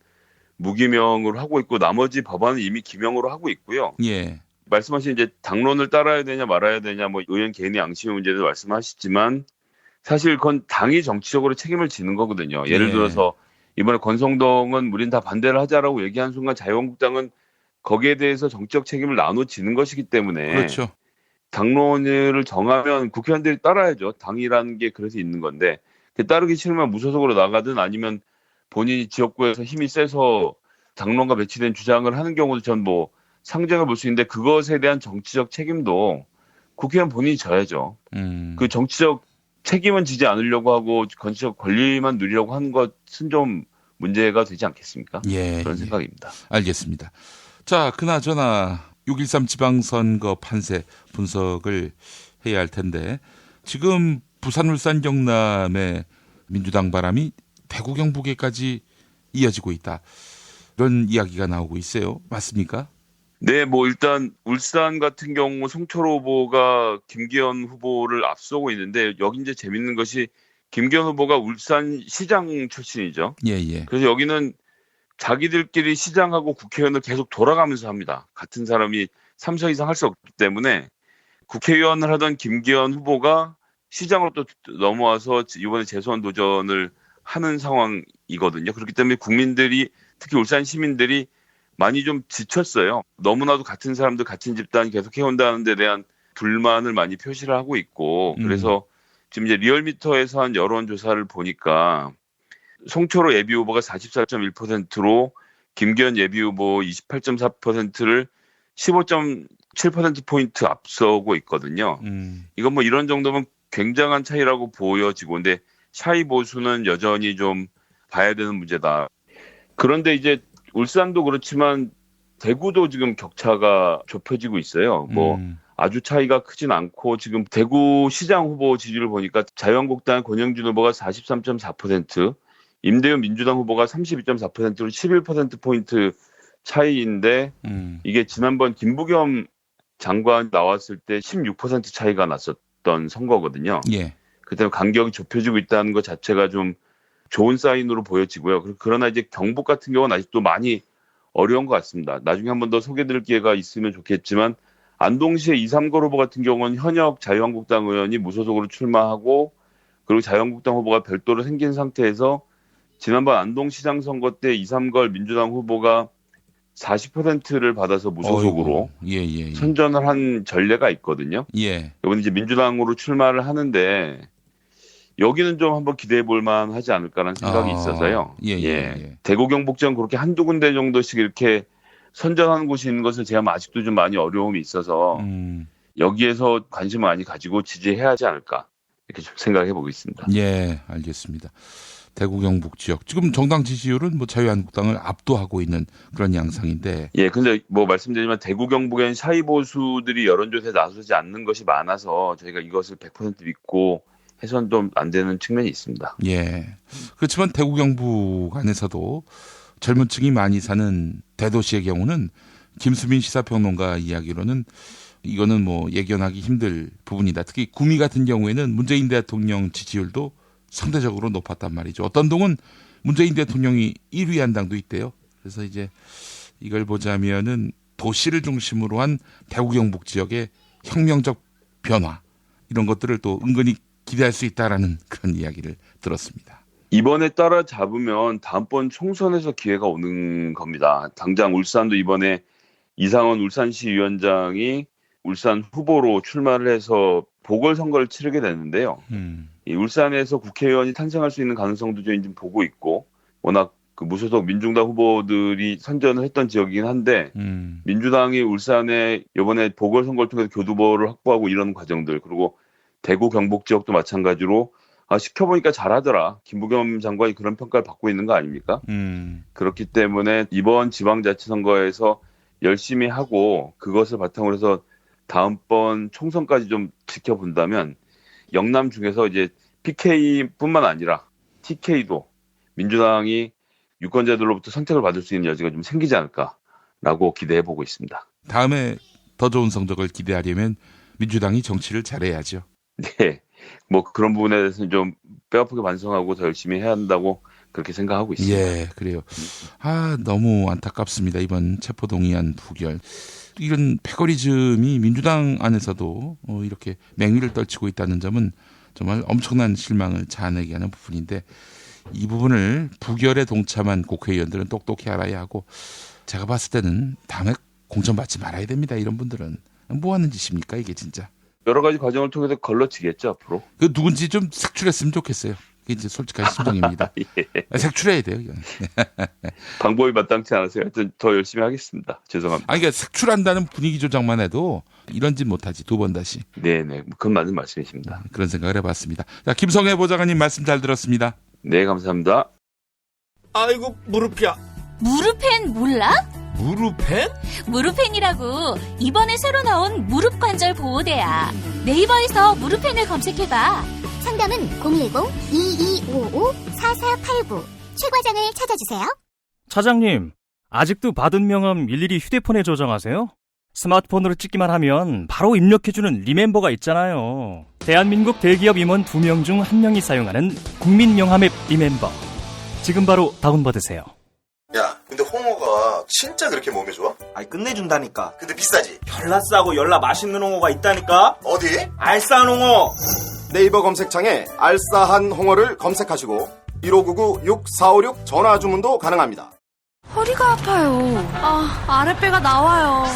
무기명으로 하고 있고 나머지 법안은 이미 기명으로 하고 있고요. 예. 말씀하신 이제 당론을 따라야 되냐 말아야 되냐 뭐 의원 개인의 양심의 문제도 말씀하시지만 사실 그건 당이 정치적으로 책임을 지는 거거든요. 예를 들어서 이번에 권성동은 우린 다 반대를 하자라고 얘기한 순간 자유한국당은 거기에 대해서 정치적 책임을 나눠지는 것이기 때문에 그렇죠. 당론을 정하면 국회의원들이 따라야죠. 당이라는 게 그래서 있는 건데 따르기 싫으면 무소속으로 나가든 아니면 본인이 지역구에서 힘이 세서 당론과 배치된 주장을 하는 경우도 전 뭐 상정해 볼 수 있는데 그것에 대한 정치적 책임도 국회의원 본인이 져야죠. 그 정치적 책임은 지지 않으려고 하고 정치적 권리만 누리려고 하는 것은 좀 문제가 되지 않겠습니까? 예, 그런 생각입니다. 알겠습니다. 자, 그나저나 6.13 지방선거 판세 분석을 해야 할 텐데 지금 부산, 울산, 경남의 민주당 바람이 대구, 경북에까지 이어지고 있다. 이런 이야기가 나오고 있어요. 맞습니까? 네, 뭐 일단 울산 같은 경우 송철호 후보가 김기현 후보를 앞서고 있는데 여기 이제 재밌는 것이 김기현 후보가 울산 시장 출신이죠. 예. 그래서 여기는 자기들끼리 시장하고 국회의원을 계속 돌아가면서 합니다. 같은 사람이 3서 이상 할 수 없기 때문에 국회의원을 하던 김기현 후보가 시장으로 또 넘어와서 이번에 재선 도전을 하는 상황이거든요. 그렇기 때문에 국민들이 특히 울산 시민들이 많이 좀 지쳤어요. 너무나도 같은 사람들 같은 집단 계속 해온다는 데 대한 불만을 많이 표시를 하고 있고 그래서 지금 이제 리얼미터에서 한 여론조사를 보니까 송철호 예비 후보가 44.1%로 김기현 예비후보 28.4%를 15.7%포인트 앞서고 있거든요. 이건 뭐 이런 정도면 굉장한 차이라고 보여지고, 근데 샤이 보수는 여전히 좀 봐야 되는 문제다. 그런데 이제 울산도 그렇지만 대구도 지금 격차가 좁혀지고 있어요. 뭐 아주 차이가 크진 않고, 지금 대구 시장 후보 지지를 보니까 자유한국당 권영준 후보가 43.4%, 임대현 민주당 후보가 32.4%로 11%포인트 차이인데, 이게 지난번 김부겸 장관 나왔을 때 16% 차이가 났었던 선거거든요. 예. 그때 간격이 좁혀지고 있다는 것 자체가 좀 좋은 사인으로 보여지고요. 그러나 이제 경북 같은 경우는 아직도 많이 어려운 것 같습니다. 나중에 한 번 더 소개드릴 기회가 있으면 좋겠지만, 안동시의 이삼걸 후보 같은 경우는 현역 자유한국당 의원이 무소속으로 출마하고, 그리고 자유한국당 후보가 별도로 생긴 상태에서 지난번 안동시장 선거 때 이삼걸 민주당 후보가 40%를 받아서 무소속으로 선전을 한 전례가 있거든요. 예. 이번에 이제 민주당으로 출마를 하는데, 여기는 좀 한번 기대해 볼 만하지 않을까라는 생각이 있어서요. 대구 경북지원 그렇게 한두 군데 정도씩 이렇게 선전하는 곳이 있는 것을 제가 아직도 좀 많이 어려움이 있어서 여기에서 관심을 많이 가지고 지지해야 하지 않을까, 이렇게 좀 생각해 보고 있습니다. 예, 알겠습니다. 대구 경북 지역 지금 정당 지지율은 뭐 자유한국당을 압도하고 있는 그런 양상인데. 예, 근데 뭐 말씀드리지만 대구 경북엔 샤이 보수들이 여론조사에 나서지 않는 것이 많아서 저희가 이것을 100% 믿고 해서는 좀 안 되는 측면이 있습니다. 예. 그렇지만 대구 경북 안에서도 젊은 층이 많이 사는 대도시의 경우는 김수민 시사평론가 이야기로는 이거는 뭐 예견하기 힘들 부분이다. 특히 구미 같은 경우에는 문재인 대통령 지지율도 상대적으로 높았단 말이죠. 어떤 동은 문재인 대통령이 1위한 당도 있대요. 그래서 이제 이걸 보자면은 도시를 중심으로 한 대구 경북 지역의 혁명적 변화, 이런 것들을 또 은근히 기대할 수 있다라는 그런 이야기를 들었습니다. 이번에 따라잡으면 다음번 총선에서 기회가 오는 겁니다. 당장 울산도 이번에 이상원 울산시 위원장이 울산 후보로 출마를 해서 보궐선거를 치르게 되는데요. 이 울산에서 국회의원이 탄생할 수 있는 가능성도 저희는 좀 보고 있고, 워낙 그 무소속 민중당 후보들이 선전을 했던 지역이긴 한데, 민주당이 울산에 이번에 보궐선거를 통해서 교두보를 확보하고 이런 과정들, 그리고 대구 경북 지역도 마찬가지로 시켜보니까 잘하더라, 김부겸 장관이 그런 평가를 받고 있는 거 아닙니까? 그렇기 때문에 이번 지방자치선거에서 열심히 하고 그것을 바탕으로 해서 다음번 총선까지 좀 지켜본다면 영남 중에서 이제 PK뿐만 아니라 TK도 민주당이 유권자들로부터 선택을 받을 수 있는 여지가 좀 생기지 않을까라고 기대해 보고 있습니다. 다음에 더 좋은 성적을 기대하려면 민주당이 정치를 잘해야죠. 네, 뭐 그런 부분에 대해서는 좀 뼈아프게 반성하고 더 열심히 해야 한다고 그렇게 생각하고 있습니다. 예, 그래요. 너무 안타깝습니다. 이번 체포동의안 부결. 이런 패거리즘이 민주당 안에서도 이렇게 맹위를 떨치고 있다는 점은 정말 엄청난 실망을 자아내게 하는 부분인데, 이 부분을 부결에 동참한 국회의원들은 똑똑히 알아야 하고, 제가 봤을 때는 다음에 공천 받지 말아야 됩니다. 이런 분들은 뭐 하는 짓입니까 이게 진짜. 여러 가지 과정을 통해서 걸러지겠죠 앞으로. 그 누군지 좀 색출했으면 좋겠어요. 이게 이제 솔직한 심정입니다. 예. 색출해야 돼요. 이건. 방법이 마땅치 않아서 하여튼 더 열심히 하겠습니다. 죄송합니다. 그러니까 색출한다는 분위기 조작만 해도 이런 짓 못하지, 두 번 다시. 네네, 그건 맞는 말씀이십니다. 그런 생각을 해봤습니다. 자, 김성애 보좌관님 말씀 잘 들었습니다. 네, 감사합니다. 아이고 무릎이야. 무릎펜 몰라? 무릎펜? 무릎펜이라고 이번에 새로 나온 무릎 관절 보호대야. 네이버에서 무릎펜을 검색해봐. 상담은 010-2255-4489 최 과장을 찾아주세요. 차장님, 아직도 받은 명함 일일이 휴대폰에 저장하세요? 스마트폰으로 찍기만 하면 바로 입력해주는 리멤버가 있잖아요. 대한민국 대기업 임원 2명 중 1명이 사용하는 국민명함 앱 리멤버. 지금 바로 다운받으세요. 야, 근데 홍어가 진짜 그렇게 몸에 좋아? 아니 끝내준다니까. 근데 비싸지? 열나 싸고 열나 맛있는 홍어가 있다니까. 어디? 알싸한 홍어. 네이버 검색창에 알싸한 홍어를 검색하시고 1599-6456 전화 주문도 가능합니다. 허리가 아파요. 아랫배가 나와요.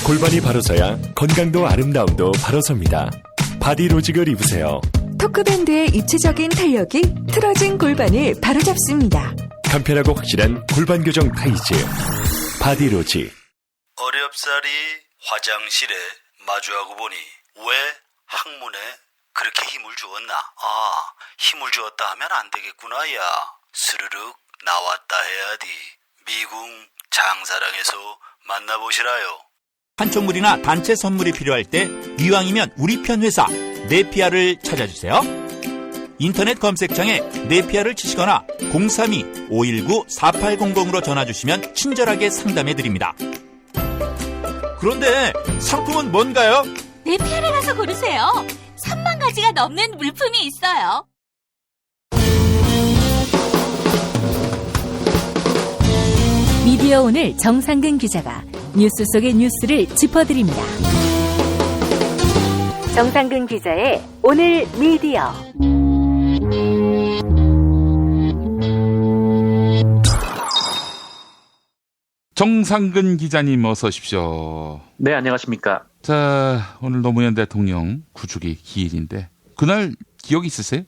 골반이 바로 서야 건강도 아름다움도 바로 섭니다. 바디로직을 입으세요. 토크밴드의 입체적인 탄력이 틀어진 골반을 바로잡습니다. 간편하고 확실한 골반 교정 타이즈 바디로직. 어렵사리 화장실에 마주하고 보니 왜 학문에 그렇게 힘을 주었나? 힘을 주었다 하면 안 되겠구나. 야, 스르륵 나왔다 해야지. 미궁 장사랑에서 만나보시라요. 판촉물이나 단체 선물이 필요할 때 이왕이면 우리 편 회사 네피아를 찾아주세요. 인터넷 검색창에 네피아를 치시거나 032-519-4800으로 전화주시면 친절하게 상담해드립니다. 그런데 상품은 뭔가요? 네피아를 가서 고르세요. 3만 가지가 넘는 물품이 있어요. 미디어 오늘 정상근 기자가 뉴스 속의 뉴스를 짚어드립니다. 정상근 기자의 오늘 미디어. 정상근 기자님 어서 오십시오. 네, 안녕하십니까. 자, 오늘 노무현 대통령 구축이 기일인데 그날 기억 있으세요?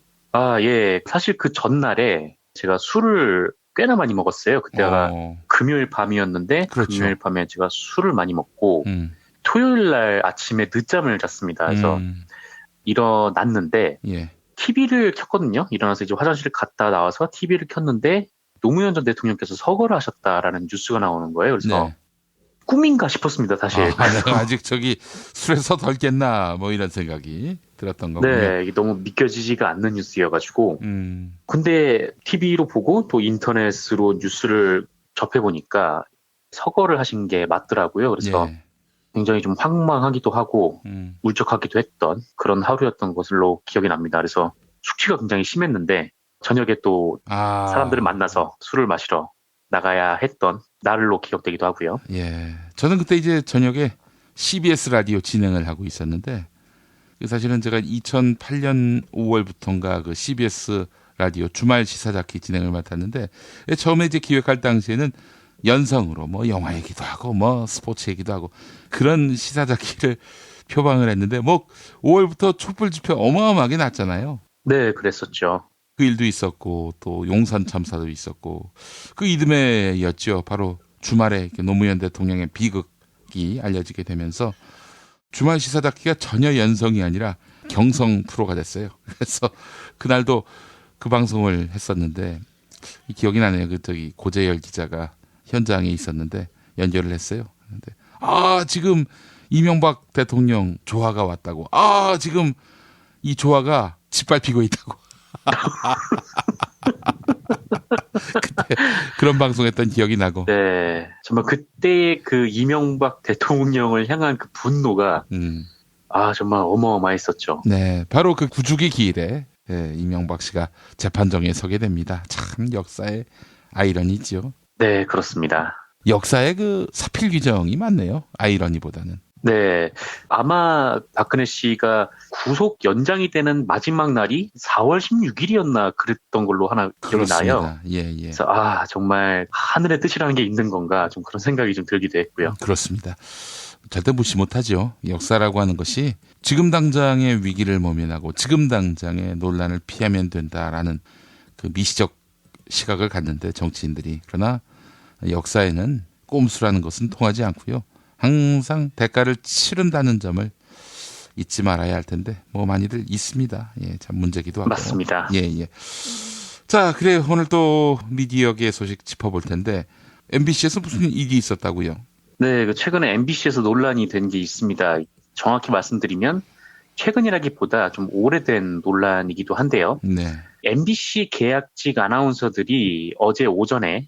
예. 사실 그 전날에 제가 술을 꽤나 많이 먹었어요. 그때가 금요일 밤이었는데 그렇죠. 금요일 밤에 제가 술을 많이 먹고 토요일 날 아침에 늦잠을 잤습니다. 그래서 일어났는데 TV를 켰거든요. 일어나서 이제 화장실을 갔다 나와서 TV를 켰는데 노무현 전 대통령께서 서거를 하셨다라는 뉴스가 나오는 거예요. 그래서 꿈인가 싶었습니다, 사실. 내가 아직 술에서 덜 깼나 뭐 이런 생각이 들었던 거군요. 네, 이게 너무 믿겨지지가 않는 뉴스여가지고. 근데 TV로 보고 또 인터넷으로 뉴스를 접해보니까 서거를 하신 게 맞더라고요. 그래서 굉장히 좀 황망하기도 하고 울적하기도 했던 그런 하루였던 것으로 기억이 납니다. 그래서 숙취가 굉장히 심했는데 저녁에 또 사람들을 만나서 술을 마시러 나가야 했던 날로 기억되기도 하고요. 예, 저는 그때 이제 저녁에 CBS 라디오 진행을 하고 있었는데 사실은 제가 2008년 5월부터인가 그 CBS 라디오 주말 시사자키 진행을 맡았는데 처음에 이제 기획할 당시에는 연성으로 뭐 영화 얘기도 하고 뭐 스포츠 얘기도 하고 그런 시사자키를 표방을 했는데 뭐 5월부터 촛불 집회 어마어마하게 났잖아요. 네, 그랬었죠. 그 일도 있었고 또 용산 참사도 있었고 그 이듬해였죠. 바로 주말에 노무현 대통령의 비극이 알려지게 되면서 주말 시사다키가 전혀 연성이 아니라 경성 프로가 됐어요. 그래서 그날도 그 방송을 했었는데 기억이 나네요. 고재열 기자가 현장에 있었는데 연결을 했어요. 그런데 지금 이명박 대통령 조화가 왔다고. 지금 이 조화가 짓밟히고 있다고. 그때 그런 방송했던 기억이 나고. 네, 정말 그때 그 이명박 대통령을 향한 그 분노가 정말 어마어마했었죠. 네, 바로 그 구주기 기일에 이명박 씨가 재판정에 서게 됩니다. 참 역사의 아이러니죠. 네, 그렇습니다. 역사의 그 사필 규정이 많네요. 아이러니보다는. 네, 아마 박근혜 씨가 구속 연장이 되는 마지막 날이 4월 16일이었나 그랬던 걸로 하나 기억이 나요. 예. 그래서 정말 하늘의 뜻이라는 게 있는 건가 좀 그런 생각이 좀 들기도 했고요. 그렇습니다. 절대 무시 못하죠. 역사라고 하는 것이 지금 당장의 위기를 모면하고 지금 당장의 논란을 피하면 된다라는 그 미시적 시각을 갖는데 정치인들이. 그러나 역사에는 꼼수라는 것은 통하지 않고요. 항상 대가를 치른다는 점을 잊지 말아야 할 텐데 뭐 많이들 있습니다. 참 문제기도 하고. 맞습니다. 예. 자, 그래 오늘 또 미디어계 소식 짚어볼 텐데 MBC에서 무슨 일이 있었다고요? 네, 최근에 MBC에서 논란이 된 게 있습니다. 정확히 말씀드리면 최근이라기보다 좀 오래된 논란이기도 한데요. 네. MBC 계약직 아나운서들이 어제 오전에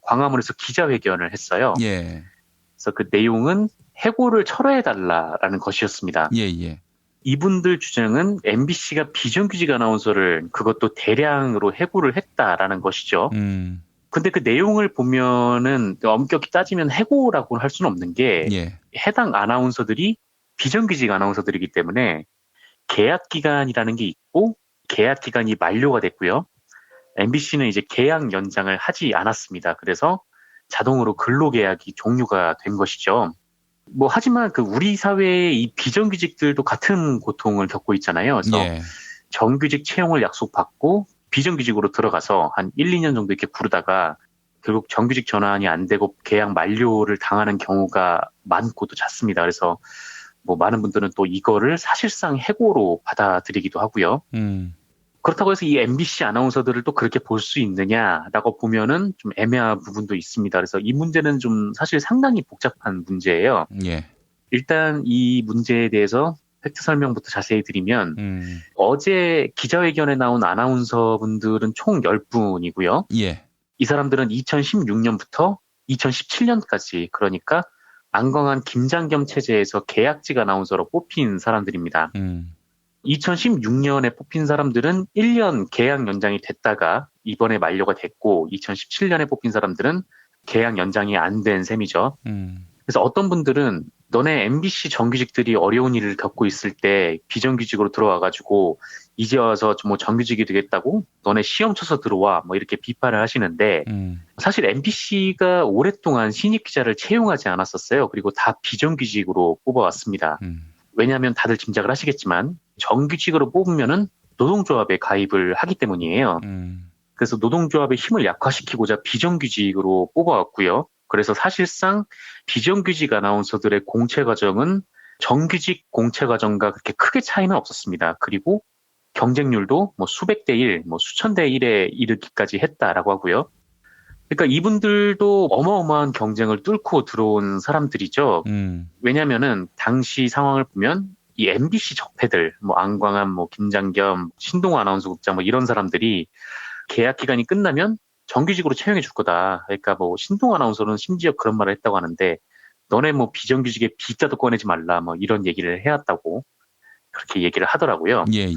광화문에서 기자회견을 했어요. 예. 그래서 그 내용은 해고를 철회해달라라는 것이었습니다. 예. 이분들 주장은 MBC가 비정규직 아나운서를 그것도 대량으로 해고를 했다라는 것이죠. 근데 그 내용을 보면은 엄격히 따지면 해고라고 할 수는 없는 게 해당 아나운서들이 비정규직 아나운서들이기 때문에 계약 기간이라는 게 있고 계약 기간이 만료가 됐고요. MBC는 이제 계약 연장을 하지 않았습니다. 그래서 자동으로 근로계약이 종료가 된 것이죠. 하지만 우리 사회의 이 비정규직들도 같은 고통을 겪고 있잖아요. 그래서 정규직 채용을 약속받고 비정규직으로 들어가서 한 1, 2년 정도 이렇게 구르다가 결국 정규직 전환이 안 되고 계약 만료를 당하는 경우가 많고도 잦습니다. 그래서 뭐 많은 분들은 또 이거를 사실상 해고로 받아들이기도 하고요. 그렇다고 해서 이 MBC 아나운서들을 또 그렇게 볼 수 있느냐라고 보면은 좀 애매한 부분도 있습니다. 그래서 이 문제는 좀 사실 상당히 복잡한 문제예요. 예. 일단 이 문제에 대해서 팩트 설명부터 자세히 드리면 어제 기자회견에 나온 아나운서분들은 총 10분이고요. 예. 이 사람들은 2016년부터 2017년까지 그러니까 안광한 김장겸 체제에서 계약직 아나운서로 뽑힌 사람들입니다. 2016년에 뽑힌 사람들은 1년 계약 연장이 됐다가 이번에 만료가 됐고 2017년에 뽑힌 사람들은 계약 연장이 안 된 셈이죠. 그래서 어떤 분들은 너네 MBC 정규직들이 어려운 일을 겪고 있을 때 비정규직으로 들어와가지고 이제 와서 뭐 정규직이 되겠다고 너네 시험 쳐서 들어와 뭐 이렇게 비판을 하시는데 사실 MBC가 오랫동안 신입 기자를 채용하지 않았었어요. 그리고 다 비정규직으로 뽑아왔습니다. 왜냐하면 다들 짐작을 하시겠지만 정규직으로 뽑으면은 노동조합에 가입을 하기 때문이에요. 그래서 노동조합의 힘을 약화시키고자 비정규직으로 뽑아왔고요. 그래서 사실상 비정규직 아나운서들의 공채 과정은 정규직 공채 과정과 그렇게 크게 차이는 없었습니다. 그리고 경쟁률도 뭐 수백 대 1, 뭐 수천 대 1에 이르기까지 했다라고 하고요. 그러니까 이분들도 어마어마한 경쟁을 뚫고 들어온 사람들이죠. 왜냐면은 당시 상황을 보면 이 MBC 적폐들, 뭐 안광한, 뭐 김장겸, 신동호 아나운서국장 뭐 이런 사람들이 계약 기간이 끝나면 정규직으로 채용해 줄 거다. 그러니까 뭐 신동호 아나운서는 심지어 그런 말을 했다고 하는데 너네 뭐 비정규직에 B자도 꺼내지 말라 뭐 이런 얘기를 해왔다고 그렇게 얘기를 하더라고요. 예.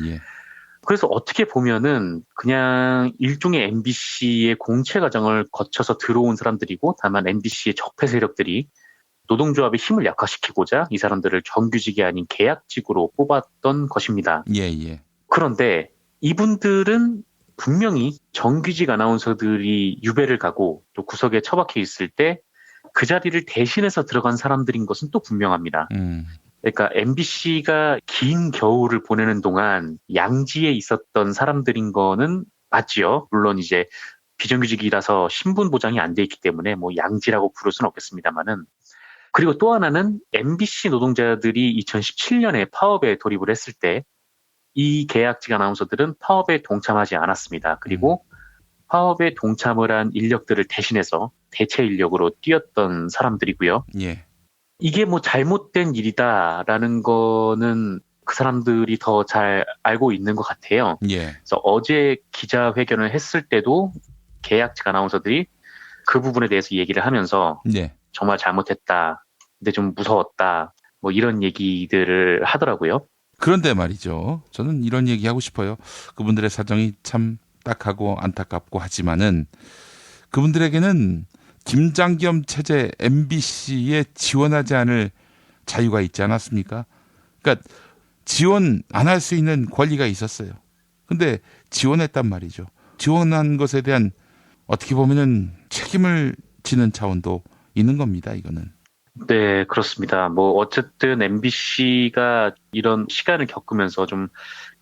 그래서 어떻게 보면은 그냥 일종의 MBC의 공채 과정을 거쳐서 들어온 사람들이고 다만 MBC의 적폐 세력들이 노동조합의 힘을 약화시키고자 이 사람들을 정규직이 아닌 계약직으로 뽑았던 것입니다. 예. 그런데 이분들은 분명히 정규직 아나운서들이 유배를 가고 또 구석에 처박혀 있을 때 그 자리를 대신해서 들어간 사람들인 것은 또 분명합니다. 그러니까 MBC가 긴 겨울을 보내는 동안 양지에 있었던 사람들인 거는 맞지요. 물론 이제 비정규직이라서 신분 보장이 안 돼 있기 때문에 뭐 양지라고 부를 수는 없겠습니다만은 그리고 또 하나는 MBC 노동자들이 2017년에 파업에 돌입을 했을 때 이 계약직 아나운서들은 파업에 동참하지 않았습니다. 그리고 파업에 동참을 한 인력들을 대신해서 대체 인력으로 뛰었던 사람들이고요. 예. 이게 뭐 잘못된 일이다라는 거는 그 사람들이 더 잘 알고 있는 것 같아요. 예. 그래서 어제 기자회견을 했을 때도 계약직 아나운서들이 그 부분에 대해서 얘기를 하면서 정말 잘못했다. 근데 좀 무서웠다. 뭐 이런 얘기들을 하더라고요. 그런데 말이죠. 저는 이런 얘기하고 싶어요. 그분들의 사정이 참 딱하고 안타깝고 하지만은 그분들에게는 김장겸 체제 MBC에 지원하지 않을 자유가 있지 않았습니까? 그러니까 지원 안 할 수 있는 권리가 있었어요. 근데 지원했단 말이죠. 지원한 것에 대한 어떻게 보면은 책임을 지는 차원도 있는 겁니다. 이거는. 네, 그렇습니다. 뭐 어쨌든 MBC가 이런 시간을 겪으면서 좀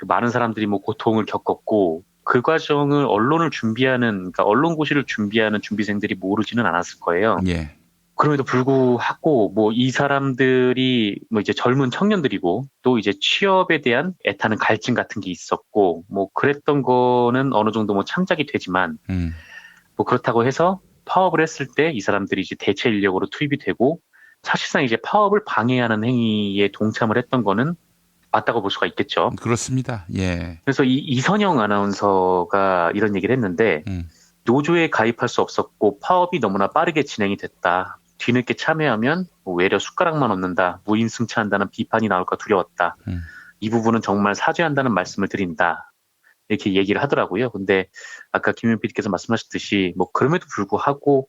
많은 사람들이 뭐 고통을 겪었고 그 과정을 언론을 준비하는, 그러니까 언론고시를 준비하는 준비생들이 모르지는 않았을 거예요. 예. 그럼에도 불구하고 뭐 이 사람들이 뭐 이제 젊은 청년들이고 또 이제 취업에 대한 애타는 갈증 같은 게 있었고 뭐 그랬던 거는 어느 정도 뭐 참작이 되지만 뭐 그렇다고 해서 파업을 했을 때 이 사람들이 이제 대체 인력으로 투입이 되고 사실상 이제 파업을 방해하는 행위에 동참을 했던 거는 맞다고 볼 수가 있겠죠. 그렇습니다. 예. 그래서 이선영 아나운서가 이런 얘기를 했는데 노조에 가입할 수 없었고 파업이 너무나 빠르게 진행이 됐다. 뒤늦게 참여하면 외려 숟가락만 얻는다. 무임승차한다는 비판이 나올까 두려웠다. 이 부분은 정말 사죄한다는 말씀을 드린다. 이렇게 얘기를 하더라고요. 근데 아까 김윤 PD께서 말씀하셨듯이 뭐 그럼에도 불구하고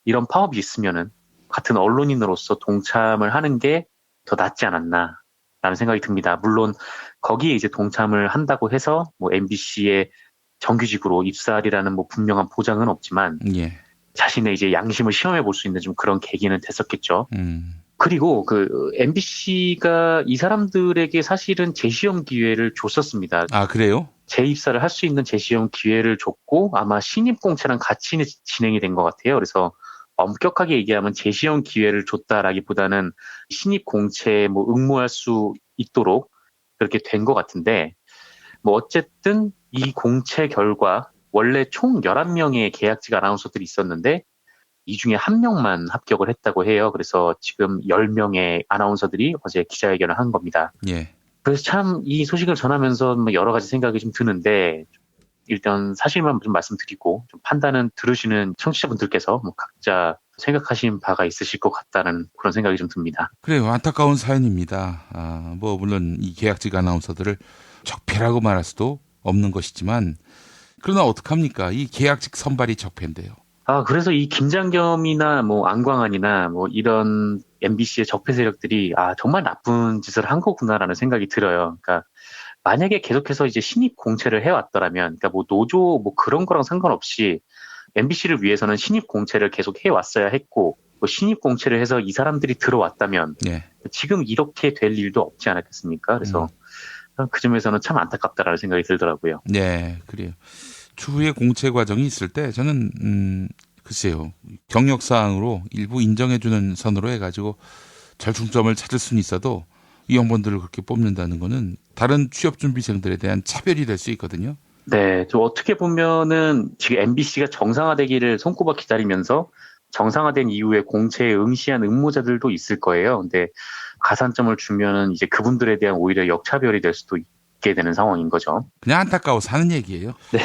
이런 파업이 있으면은 같은 언론인으로서 동참을 하는 게 더 낫지 않았나 라는 생각이 듭니다. 물론 거기에 이제 동참을 한다고 해서 뭐 MBC의 정규직으로 입사하리라는 뭐 분명한 보장은 없지만 자신의 이제 양심을 시험해 볼 수 있는 좀 그런 계기는 됐었겠죠. 그리고 그 MBC가 이 사람들에게 사실은 재시험 기회를 줬었습니다. 아, 그래요? 재입사를 할 수 있는 재시험 기회를 줬고 아마 신입 공채랑 같이 진행이 된 것 같아요. 그래서 엄격하게 얘기하면 재시험 기회를 줬다라기보다는 신입 공채에 뭐 응모할 수 있도록 그렇게 된 것 같은데 뭐 어쨌든 이 공채 결과 원래 총 11명의 계약직 아나운서들이 있었는데 이 중에 1명만 합격을 했다고 해요. 그래서 지금 10명의 아나운서들이 어제 기자회견을 한 겁니다. 예. 그래서 참 이 소식을 전하면서 뭐 여러 가지 생각이 좀 드는데 일단 사실만 좀 말씀드리고 좀 판단은 들으시는 청취자분들께서 뭐 각자 생각하신 바가 있으실 것 같다는 그런 생각이 좀 듭니다. 그래요. 안타까운 사연입니다. 뭐 물론 이 계약직 아나운서들을 적폐라고 말할 수도 없는 것이지만 그러나 어떡합니까? 이 계약직 선발이 적폐인데요. 그래서 이 김장겸이나 뭐 안광한이나 뭐 이런 MBC의 적폐 세력들이 정말 나쁜 짓을 한 거구나라는 생각이 들어요. 그러니까 만약에 계속해서 이제 신입 공채를 해왔더라면, 그러니까 뭐 노조 뭐 그런 거랑 상관없이 MBC를 위해서는 신입 공채를 계속 해왔어야 했고, 뭐 신입 공채를 해서 이 사람들이 들어왔다면 지금 이렇게 될 일도 없지 않았겠습니까? 그래서 그 점에서는 참 안타깝다라는 생각이 들더라고요. 네, 그래요. 추후에 공채 과정이 있을 때 저는 글쎄요, 경력사항으로 일부 인정해주는 선으로 해가지고 절충점을 찾을 수는 있어도 이 영번들을 그렇게 뽑는다는 거는 다른 취업준비생들에 대한 차별이 될 수 있거든요. 네, 좀 어떻게 보면은 지금 MBC가 정상화되기를 손꼽아 기다리면서 정상화된 이후에 공채에 응시한 응모자들도 있을 거예요. 근데 가산점을 주면은 이제 그분들에 대한 오히려 역차별이 될 수도 있게 되는 상황인 거죠. 그냥 안타까워서 하는 얘기예요. 네,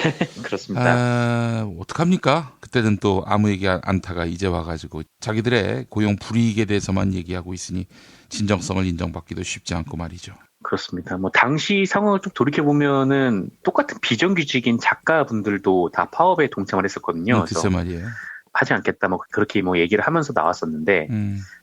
그렇습니다. 어떡합니까? 그때는 또 아무 얘기 않다가 이제 와가지고 자기들의 고용 불이익에 대해서만 얘기하고 있으니 진정성을 인정받기도 쉽지 않고 말이죠. 그렇습니다. 뭐 당시 상황을 좀 돌이켜 보면은 똑같은 비정규직인 작가분들도 다 파업에 동참을 했었거든요. 글쎄 말이에요. 하지 않겠다 뭐 그렇게 뭐 얘기를 하면서 나왔었는데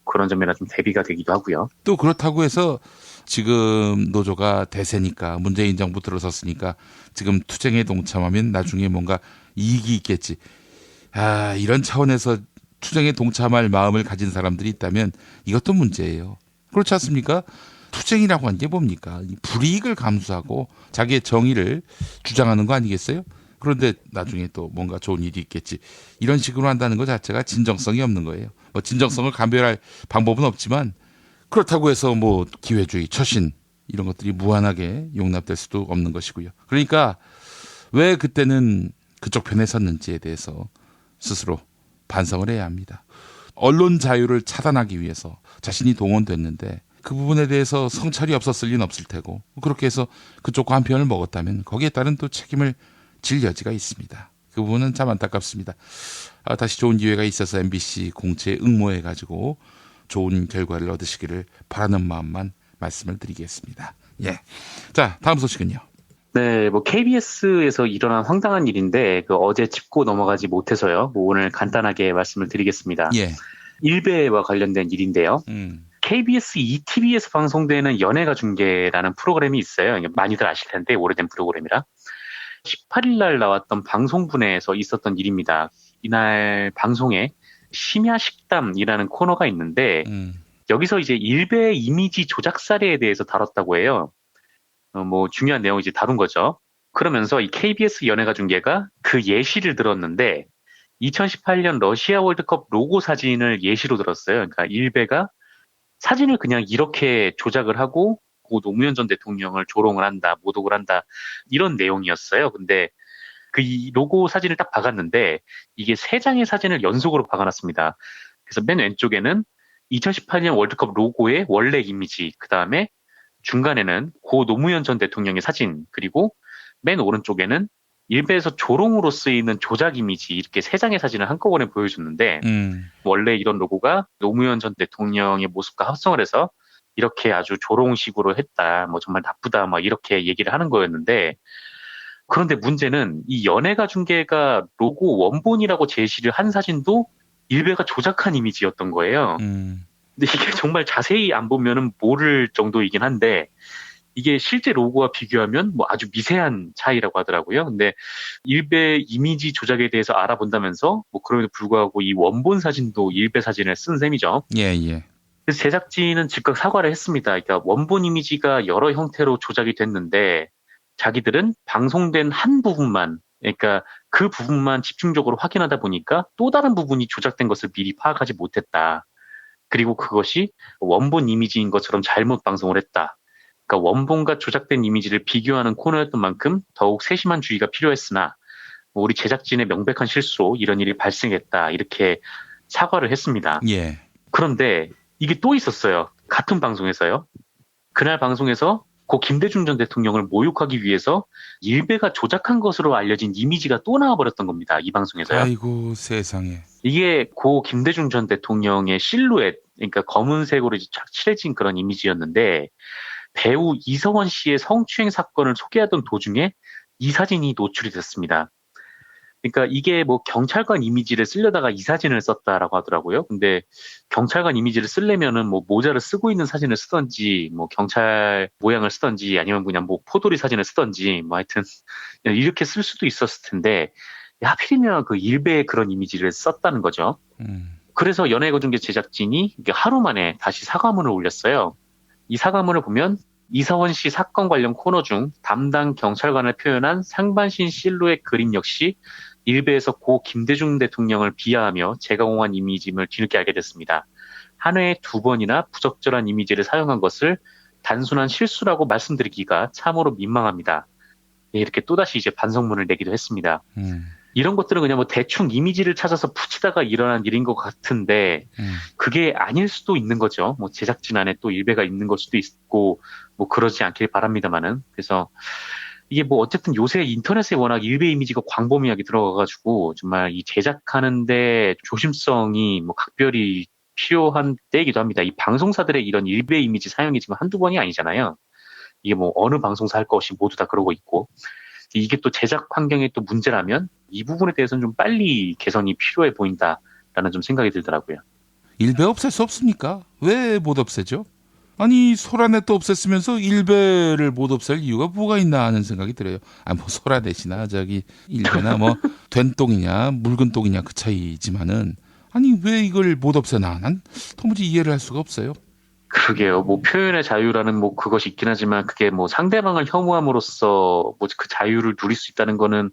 그런 점이나 좀 대비가 되기도 하고요. 또 그렇다고 해서 지금 노조가 대세니까 문재인 정부 들어섰으니까 지금 투쟁에 동참하면 나중에 뭔가 이익이 있겠지. 이런 차원에서 투쟁에 동참할 마음을 가진 사람들이 있다면 이것도 문제예요. 그렇지 않습니까? 투쟁이라고 하는 게 뭡니까? 불이익을 감수하고 자기의 정의를 주장하는 거 아니겠어요? 그런데 나중에 또 뭔가 좋은 일이 있겠지. 이런 식으로 한다는 것 자체가 진정성이 없는 거예요. 뭐 진정성을 감별할 방법은 없지만 그렇다고 해서 뭐 기회주의, 처신 이런 것들이 무한하게 용납될 수도 없는 것이고요. 그러니까 왜 그때는 그쪽 편에 섰는지에 대해서 스스로 반성을 해야 합니다. 언론 자유를 차단하기 위해서 자신이 동원됐는데 그 부분에 대해서 성찰이 없었을 리는 없을 테고 그렇게 해서 그쪽과 한 편을 먹었다면 거기에 따른 또 책임을 질 여지가 있습니다. 그 부분은 참 안타깝습니다. 다시 좋은 기회가 있어서 MBC 공채에 응모해가지고 좋은 결과를 얻으시기를 바라는 마음만 말씀을 드리겠습니다. 예. 자, 다음 소식은요. 네, 뭐 KBS에서 일어난 황당한 일인데 어제 짚고 넘어가지 못해서요. 뭐 오늘 간단하게 말씀을 드리겠습니다. 예. 일베와 관련된 일인데요. KBS ETV에서 방송되는 연예가 중계라는 프로그램이 있어요. 많이들 아실 텐데 오래된 프로그램이라. 18일 날 나왔던 방송분에서 있었던 일입니다. 이날 방송에 심야 식담이라는 코너가 있는데 여기서 이제 일베 이미지 조작 사례에 대해서 다뤘다고 해요. 뭐 중요한 내용 이제 다룬 거죠. 그러면서 이 KBS 연예가 중계가 그 예시를 들었는데 2018년 러시아 월드컵 로고 사진을 예시로 들었어요. 그러니까 일베가 사진을 그냥 이렇게 조작을 하고 고 노무현 전 대통령을 조롱을 한다, 모독을 한다 이런 내용이었어요. 근데 그 이 로고 사진을 딱 박았는데 이게 3장의 사진을 연속으로 박아놨습니다. 그래서 맨 왼쪽에는 2018년 월드컵 로고의 원래 이미지, 그 다음에 중간에는 고 노무현 전 대통령의 사진, 그리고 맨 오른쪽에는 일베에서 조롱으로 쓰이는 조작 이미지 이렇게 3장의 사진을 한꺼번에 보여줬는데 원래 이런 로고가 노무현 전 대통령의 모습과 합성을 해서 이렇게 아주 조롱식으로 했다, 뭐 정말 나쁘다, 막 이렇게 얘기를 하는 거였는데 그런데 문제는 이 연예가 중계가 로고 원본이라고 제시를 한 사진도 일베가 조작한 이미지였던 거예요. 근데 이게 정말 자세히 안 보면은 모를 정도이긴 한데 이게 실제 로고와 비교하면 뭐 아주 미세한 차이라고 하더라고요. 근데 일베 이미지 조작에 대해서 알아본다면서 뭐 그럼에도 불구하고 이 원본 사진도 일베 사진을 쓴 셈이죠. 예, 예. 그래서 제작진은 즉각 사과를 했습니다. 그러니까 원본 이미지가 여러 형태로 조작이 됐는데 자기들은 방송된 한 부분만, 그러니까 그 부분만 집중적으로 확인하다 보니까 또 다른 부분이 조작된 것을 미리 파악하지 못했다. 그리고 그것이 원본 이미지인 것처럼 잘못 방송을 했다. 그러니까 원본과 조작된 이미지를 비교하는 코너였던 만큼 더욱 세심한 주의가 필요했으나 우리 제작진의 명백한 실수로 이런 일이 발생했다. 이렇게 사과를 했습니다. 예. 그런데 이게 또 있었어요. 같은 방송에서요. 그날 방송에서 고 김대중 전 대통령을 모욕하기 위해서 일베가 조작한 것으로 알려진 이미지가 또 나와버렸던 겁니다. 이 방송에서요. 아이고 세상에. 이게 고 김대중 전 대통령의 실루엣, 그러니까 검은색으로 이제 착 칠해진 그런 이미지였는데 배우 이서원 씨의 성추행 사건을 소개하던 도중에 이 사진이 노출이 됐습니다. 그러니까 이게 뭐 경찰관 이미지를 쓰려다가 이 사진을 썼다라고 하더라고요. 근데 경찰관 이미지를 쓰려면은 뭐 모자를 쓰고 있는 사진을 쓰던지, 뭐 경찰 모양을 쓰던지, 아니면 그냥 뭐 포도리 사진을 쓰던지, 뭐 하여튼 이렇게 쓸 수도 있었을 텐데 하필이면 그 일베의 그런 이미지를 썼다는 거죠. 그래서 연예거중계 제작진이 하루 만에 다시 사과문을 올렸어요. 이 사과문을 보면 이서원 씨 사건 관련 코너 중 담당 경찰관을 표현한 상반신 실루엣 그림 역시 일베에서 고 김대중 대통령을 비하하며 재가공한 이미지임을 뒤늦게 알게 됐습니다. 한 해에 2번이나 부적절한 이미지를 사용한 것을 단순한 실수라고 말씀드리기가 참으로 민망합니다. 이렇게 또다시 이제 반성문을 내기도 했습니다. 이런 것들은 그냥 뭐 대충 이미지를 찾아서 붙이다가 일어난 일인 것 같은데 그게 아닐 수도 있는 거죠. 뭐 제작진 안에 또 일베가 있는 걸 수도 있고 뭐 그러지 않길 바랍니다만은. 그래서 이게 뭐 어쨌든 요새 인터넷에 워낙 일베 이미지가 광범위하게 들어가가지고 정말 이 제작하는데 조심성이 뭐 각별히 필요한 때이기도 합니다. 이 방송사들의 이런 일베 이미지 사용이 지금 한두 번이 아니잖아요. 이게 뭐 어느 방송사 할 것 없이 모두 다 그러고 있고. 이게 또 제작 환경에 또 문제라면 이 부분에 대해서는 좀 빨리 개선이 필요해 보인다라는 좀 생각이 들더라고요. 일베 없앨 수 없습니까? 왜 못 없애죠? 아니 소라넷도 없앴으면서 일베를 못 없앨 이유가 뭐가 있나 하는 생각이 들어요. 아 뭐 소라넷이나 저기 일베나 뭐 된 똥이냐 묽은 똥이냐 그 차이지만은 아니 왜 이걸 못 없애나 난 도무지 이해를 할 수가 없어요. 그러게요. 뭐 표현의 자유라는 뭐 그것이 있긴 하지만 그게 뭐 상대방을 혐오함으로써 뭐 그 자유를 누릴 수 있다는 거는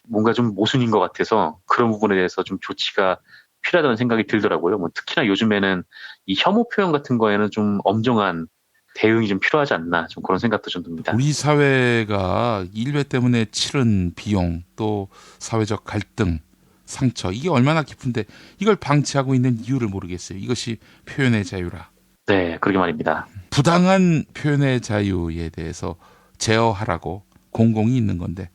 뭔가 좀 모순인 것 같아서 그런 부분에 대해서 좀 조치가 필요하다는 생각이 들더라고요. 뭐 특히나 요즘에는 이 혐오 표현 같은 거에는 좀 엄정한 대응이 좀 필요하지 않나 좀 그런 생각도 좀 듭니다. 우리 사회가 일베 때문에 치른 비용 또 사회적 갈등 상처 이게 얼마나 깊은데 이걸 방치하고 있는 이유를 모르겠어요. 이것이 표현의 자유라. 네, 그러게 말입니다. 부당한 표현의 자유에 대해서 제어하라고 공공이 있는 건데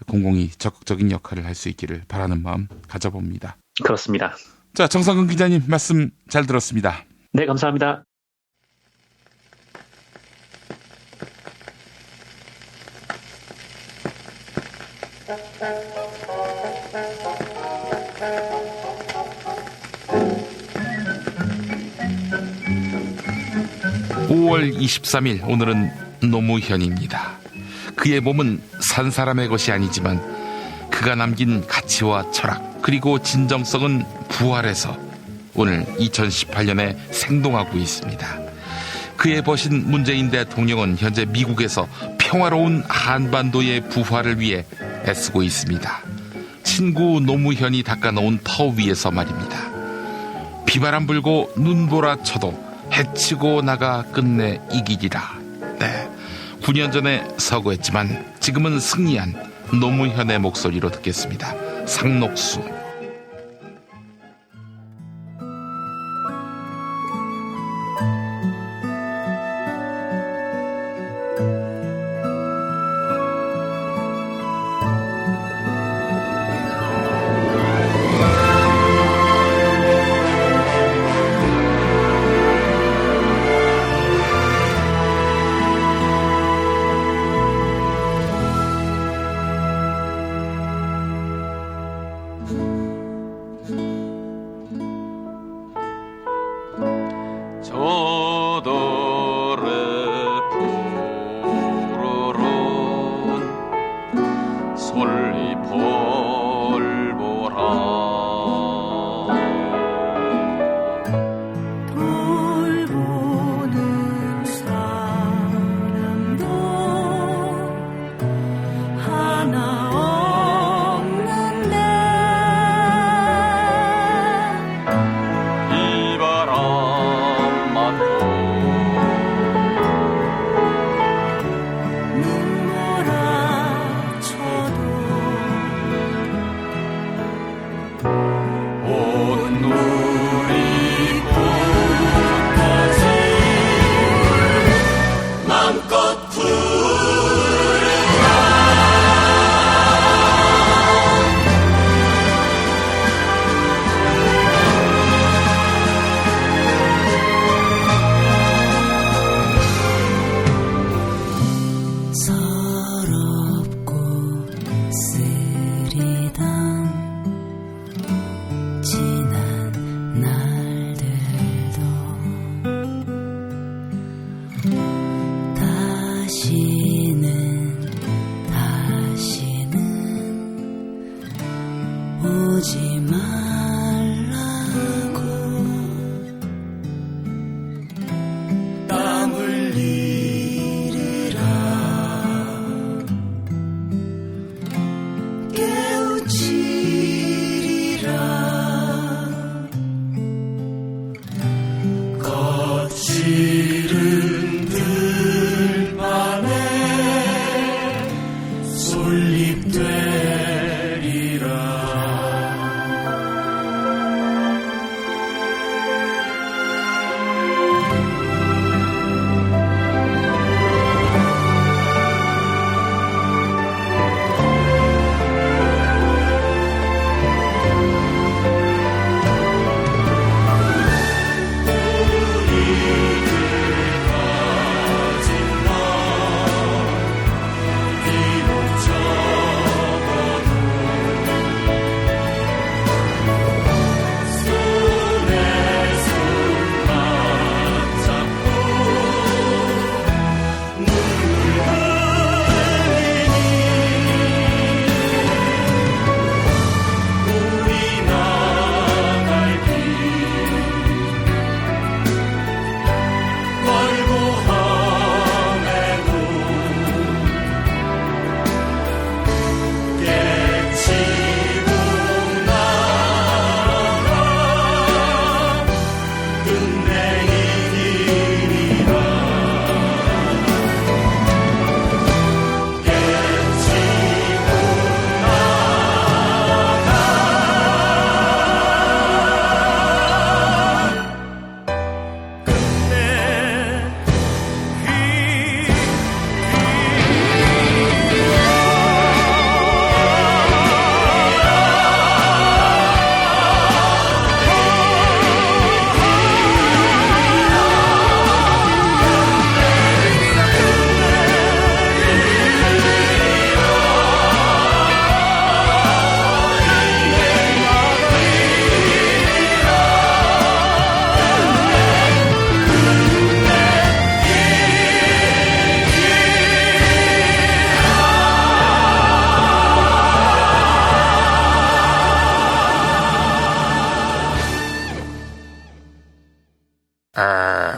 공공이 적극적인 역할을 할 수 있기를 바라는 마음 가져봅니다. 그렇습니다. 자, 정상근 기자님 말씀 잘 들었습니다. 네, 감사합니다. (5월 23일) 오늘은 노무현입니다. 그의 몸은 산 사람의 것이 아니지만 그가 남긴 가치와 철학 그리고 진정성은 부활해서 오늘 2018년에 생동하고 있습니다. 그의 버신 문재인 대통령은 현재 미국에서 평화로운 한반도의 부활을 위해 애쓰고 있습니다. 친구 노무현이 닦아놓은 터 위에서 말입니다. 비바람 불고 눈보라 쳐도 해치고 나가 끝내 이기리라. 네, 9년 전에 서거했지만 지금은 승리한 노무현의 목소리로 듣겠습니다. 상록수.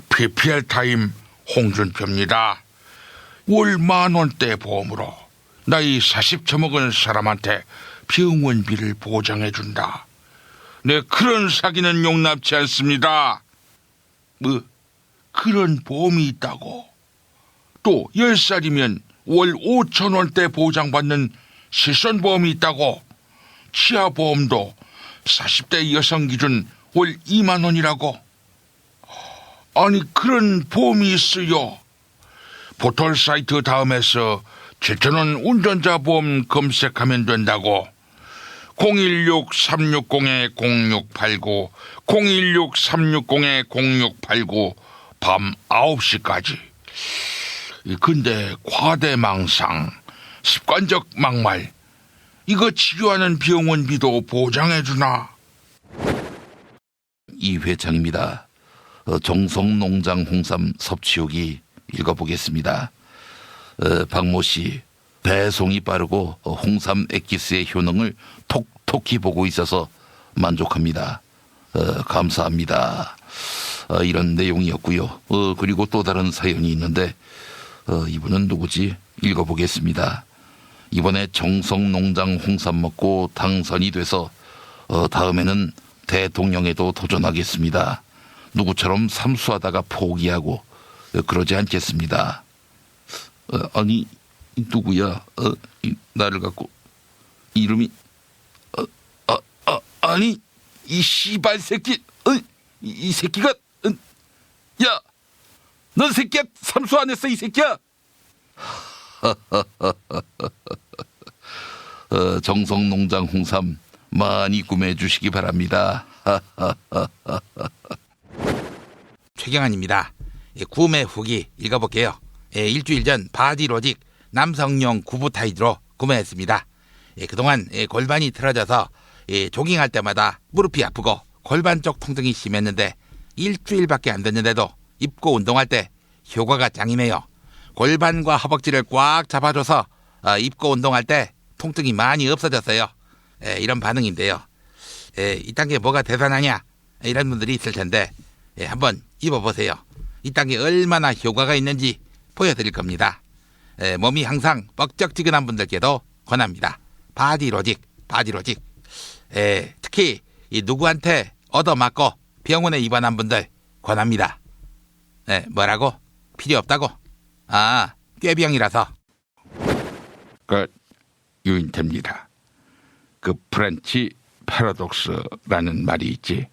PPL 타임 홍준표입니다. 월 10,000원대 보험으로 나이 40 처먹은 사람한테 병원비를 보장해준다. 네, 그런 사기는 용납치 않습니다. 뭐 그런 보험이 있다고. 또 10살이면 월 5,000원대 보장받는 실손보험이 있다고. 치아보험도 40대 여성 기준 월 2만 원이라고. 아니 그런 보험이 있어요. 포털 사이트 다음에서 7,000원 운전자 보험 검색하면 된다고. 016-360-0689 016-360-0689 밤 9시까지. 근데 과대망상, 습관적 막말, 이거 치료하는 병원비도 보장해주나? 이 회장입니다. 정성농장 홍삼 섭취후기 읽어보겠습니다. 박모 씨, 배송이 빠르고 홍삼 액기스의 효능을 톡톡히 보고 있어서 만족합니다. 감사합니다. 이런 내용이었고요. 그리고 또 다른 사연이 있는데 이분은 누구지? 읽어보겠습니다. 이번에 정성농장 홍삼 먹고 당선이 돼서 다음에는 대통령에도 도전하겠습니다. 누구처럼 삼수하다가 포기하고 그러지 않겠습니다. 아니 누구야? 나를 갖고 이름이 아니 이 씨발 새끼, 이 새끼가, 야, 넌 새끼야 삼수 안 했어 이 새끼야. 정성농장 홍삼 많이 구매해 주시기 바랍니다. 최경환입니다. 구매 후기 읽어볼게요. 일주일 전 바디로직 남성용 구부타이드로 구매했습니다. 그동안 골반이 틀어져서 조깅할 때마다 무릎이 아프고 골반 쪽 통증이 심했는데 일주일밖에 안 됐는데도 입고 운동할 때 효과가 짱이네요. 골반과 허벅지를 꽉 잡아줘서 입고 운동할 때 통증이 많이 없어졌어요. 이런 반응인데요. 이딴 게 뭐가 대단하냐 이런 분들이 있을 텐데 한번 입어보세요. 이딴 게 얼마나 효과가 있는지 보여드릴 겁니다. 몸이 항상 뻑적지근한 분들께도 권합니다. 바디로직. 특히 누구한테 얻어맞고 병원에 입원한 분들 권합니다. 뭐라고? 필요 없다고? 꾀병이라서. 유인태입니다. 그 프렌치 패러독스라는 말이 있지.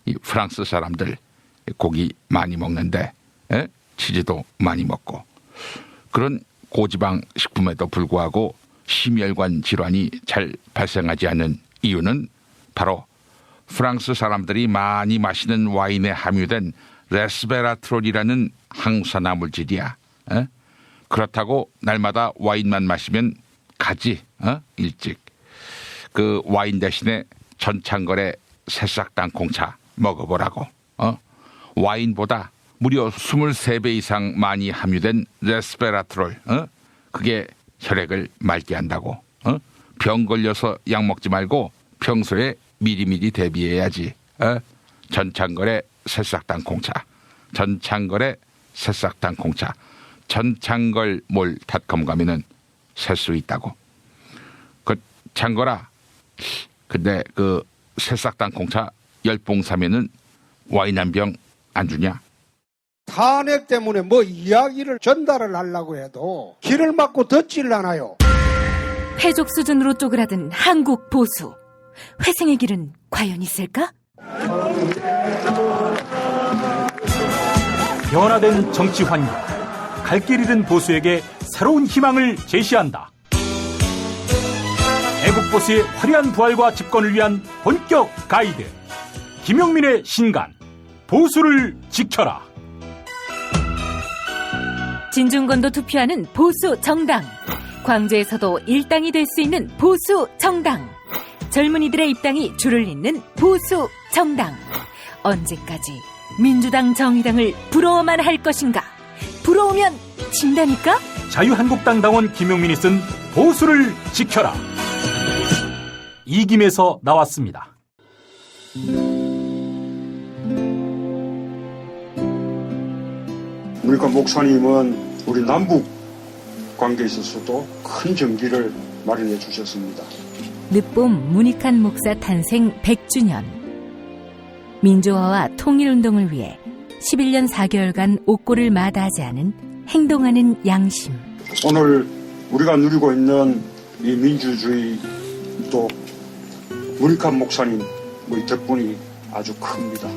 이 프랑스 사람들 고기 많이 먹는데 치즈도 많이 먹고 그런 고지방 식품에도 불구하고 심혈관 질환이 잘 발생하지 않는 이유는 바로 프랑스 사람들이 많이 마시는 와인에 함유된 레스베라트롤이라는 항산화 물질이야. 그렇다고 날마다 와인만 마시면 가지. 일찍 그 와인 대신에 전창걸의 새싹당 콩차 먹어보라고. 와인보다 무려 23배 이상 많이 함유된 레스베라트롤. 그게 혈액을 맑게 한다고. 병 걸려서 약 먹지 말고 평소에 미리미리 대비해야지. 전창걸의 새싹당 콩차. 전창걸의 새싹당 콩차. 전창걸몰닷컴 가면은 살 수 있다고. 그 창걸아. 근데 그 새싹당 콩차 10봉 사면은 와인 한 병 안 주냐? 탄핵 때문에 뭐 이야기를 전달을 하려고 해도 길을 막고 듣질 않아요. 패족 수준으로 쪼그라든 한국 보수. 회생의 길은 과연 있을까? 변화된 정치 환경, 갈 길 잃은 보수에게 새로운 희망을 제시한다. 애국 보수의 화려한 부활과 집권을 위한 본격 가이드, 김용민의 신간, 보수를 지켜라. 진중권도 투표하는 보수 정당. 광주에서도 일당이 될 수 있는 보수 정당. 젊은이들의 입당이 줄을 잇는 보수 정당. 언제까지 민주당 정의당을 부러워만 할 것인가? 부러우면 진다니까? 자유한국당 당원 김용민이 쓴 보수를 지켜라. 이김에서 나왔습니다. 모니카 목사님은 우리 남북 관계에 있어서도 큰 정기를 마련해 주셨습니다. 늦봄 문익환 목사 탄생 100주년. 민주화와 통일운동을 위해 11년 4개월간 옥고를 마다하지 않은 행동하는 양심. 오늘 우리가 누리고 있는 이 민주주의 또 문익환 목사님 덕분이 아주 큽니다.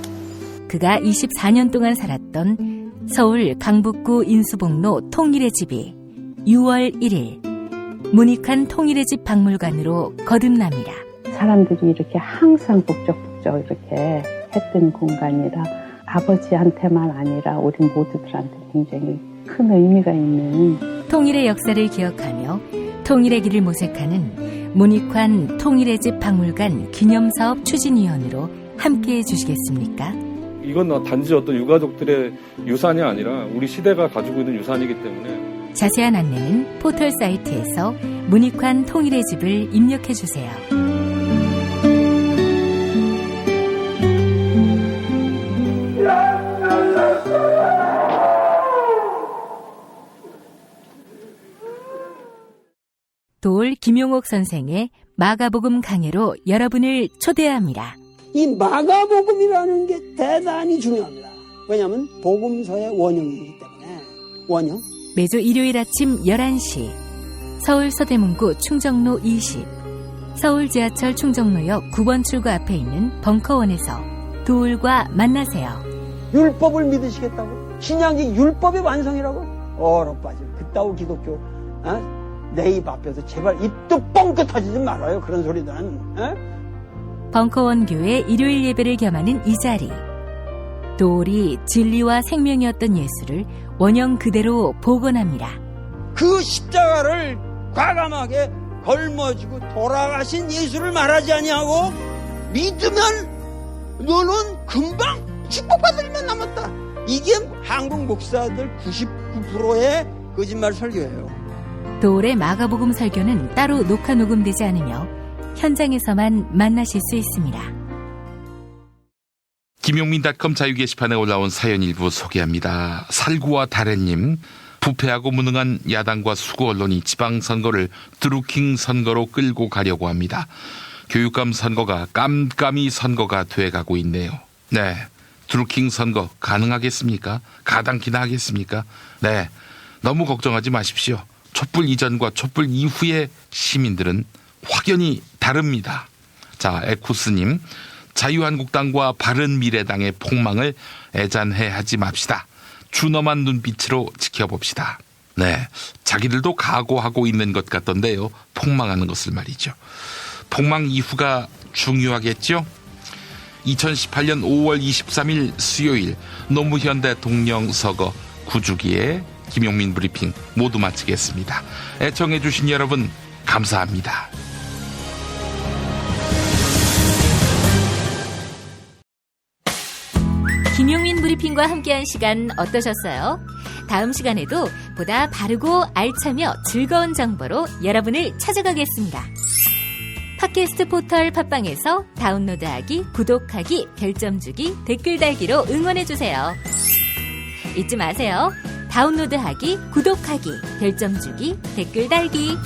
그가 24년 동안 살았던 서울 강북구 인수봉로 통일의 집이 6월 1일 문익환 통일의 집 박물관으로 거듭납니다. 사람들이 이렇게 항상 북적북적 이렇게 했던 공간이라 아버지한테만 아니라 우리 모두들한테 굉장히 큰 의미가 있는 통일의 역사를 기억하며 통일의 길을 모색하는 문익환 통일의 집 박물관 기념사업 추진위원으로 함께해 주시겠습니까? 이건 단지 어떤 유가족들의 유산이 아니라 우리 시대가 가지고 있는 유산이기 때문에 자세한 안내는 포털 사이트에서 문익환 통일의 집을 입력해 주세요. 도올 김용옥 선생의 마가복음 강해로 여러분을 초대합니다. 이 마가복음이라는 게 대단히 중요합니다. 왜냐하면 복음서의 원형이기 때문에. 원형. 매주 일요일 아침 11시 서울 서대문구 충정로 20 서울 지하철 충정로역 9번 출구 앞에 있는 벙커원에서 도울과 만나세요. 율법을 믿으시겠다고? 신약이 율법의 완성이라고? 얼어빠질 그따위 기독교 내 입 앞에서 제발 입도 뻥끗 터지지 말아요. 그런 소리들은. 벙커원 교회 일요일 예배를 겸하는 이 자리. 도울이 진리와 생명이었던 예수를 원형 그대로 복원합니다. 그 십자가를 과감하게 걸머지고 돌아가신 예수를 말하지 아니하고 믿으면 너는 금방 축복받을 일만 남았다. 이게 한국 목사들 99%의 거짓말 설교예요. 도울의 마가복음 설교는 따로 녹화 녹음되지 않으며 현장에서만 만나실 수 있습니다. 김용민닷컴 자유 게시판에 올라온 사연 일부 소개합니다. 살구와 다래님, 부패하고 무능한 야당과 수구 언론이 지방선거를 드루킹 선거로 끌고 가려고 합니다. 교육감 선거가 깜깜이 선거가 돼가고 있네요. 네, 드루킹 선거 가능하겠습니까? 가당키나 하겠습니까? 네, 너무 걱정하지 마십시오. 촛불 이전과 촛불 이후의 시민들은 확연히 다릅니다. 자, 에쿠스님, 자유한국당과 바른미래당의 폭망을 애잔해하지 맙시다. 준엄한 눈빛으로 지켜봅시다. 네, 자기들도 각오하고 있는 것 같던데요. 폭망하는 것을 말이죠. 폭망 이후가 중요하겠죠? 2018년 5월 23일 수요일 노무현 대통령 서거 9주기에 김용민 브리핑 모두 마치겠습니다. 애청해 주신 여러분 감사합니다. 김용민 브리핑과 함께한 시간 어떠셨어요? 다음 시간에도 보다 바르고 알차며 즐거운 정보로 여러분을 찾아가겠습니다. 팟캐스트 포털 팟빵에서 다운로드하기, 구독하기, 별점 주기, 댓글 달기로 응원해주세요. 잊지 마세요. 다운로드하기, 구독하기, 별점 주기, 댓글 달기.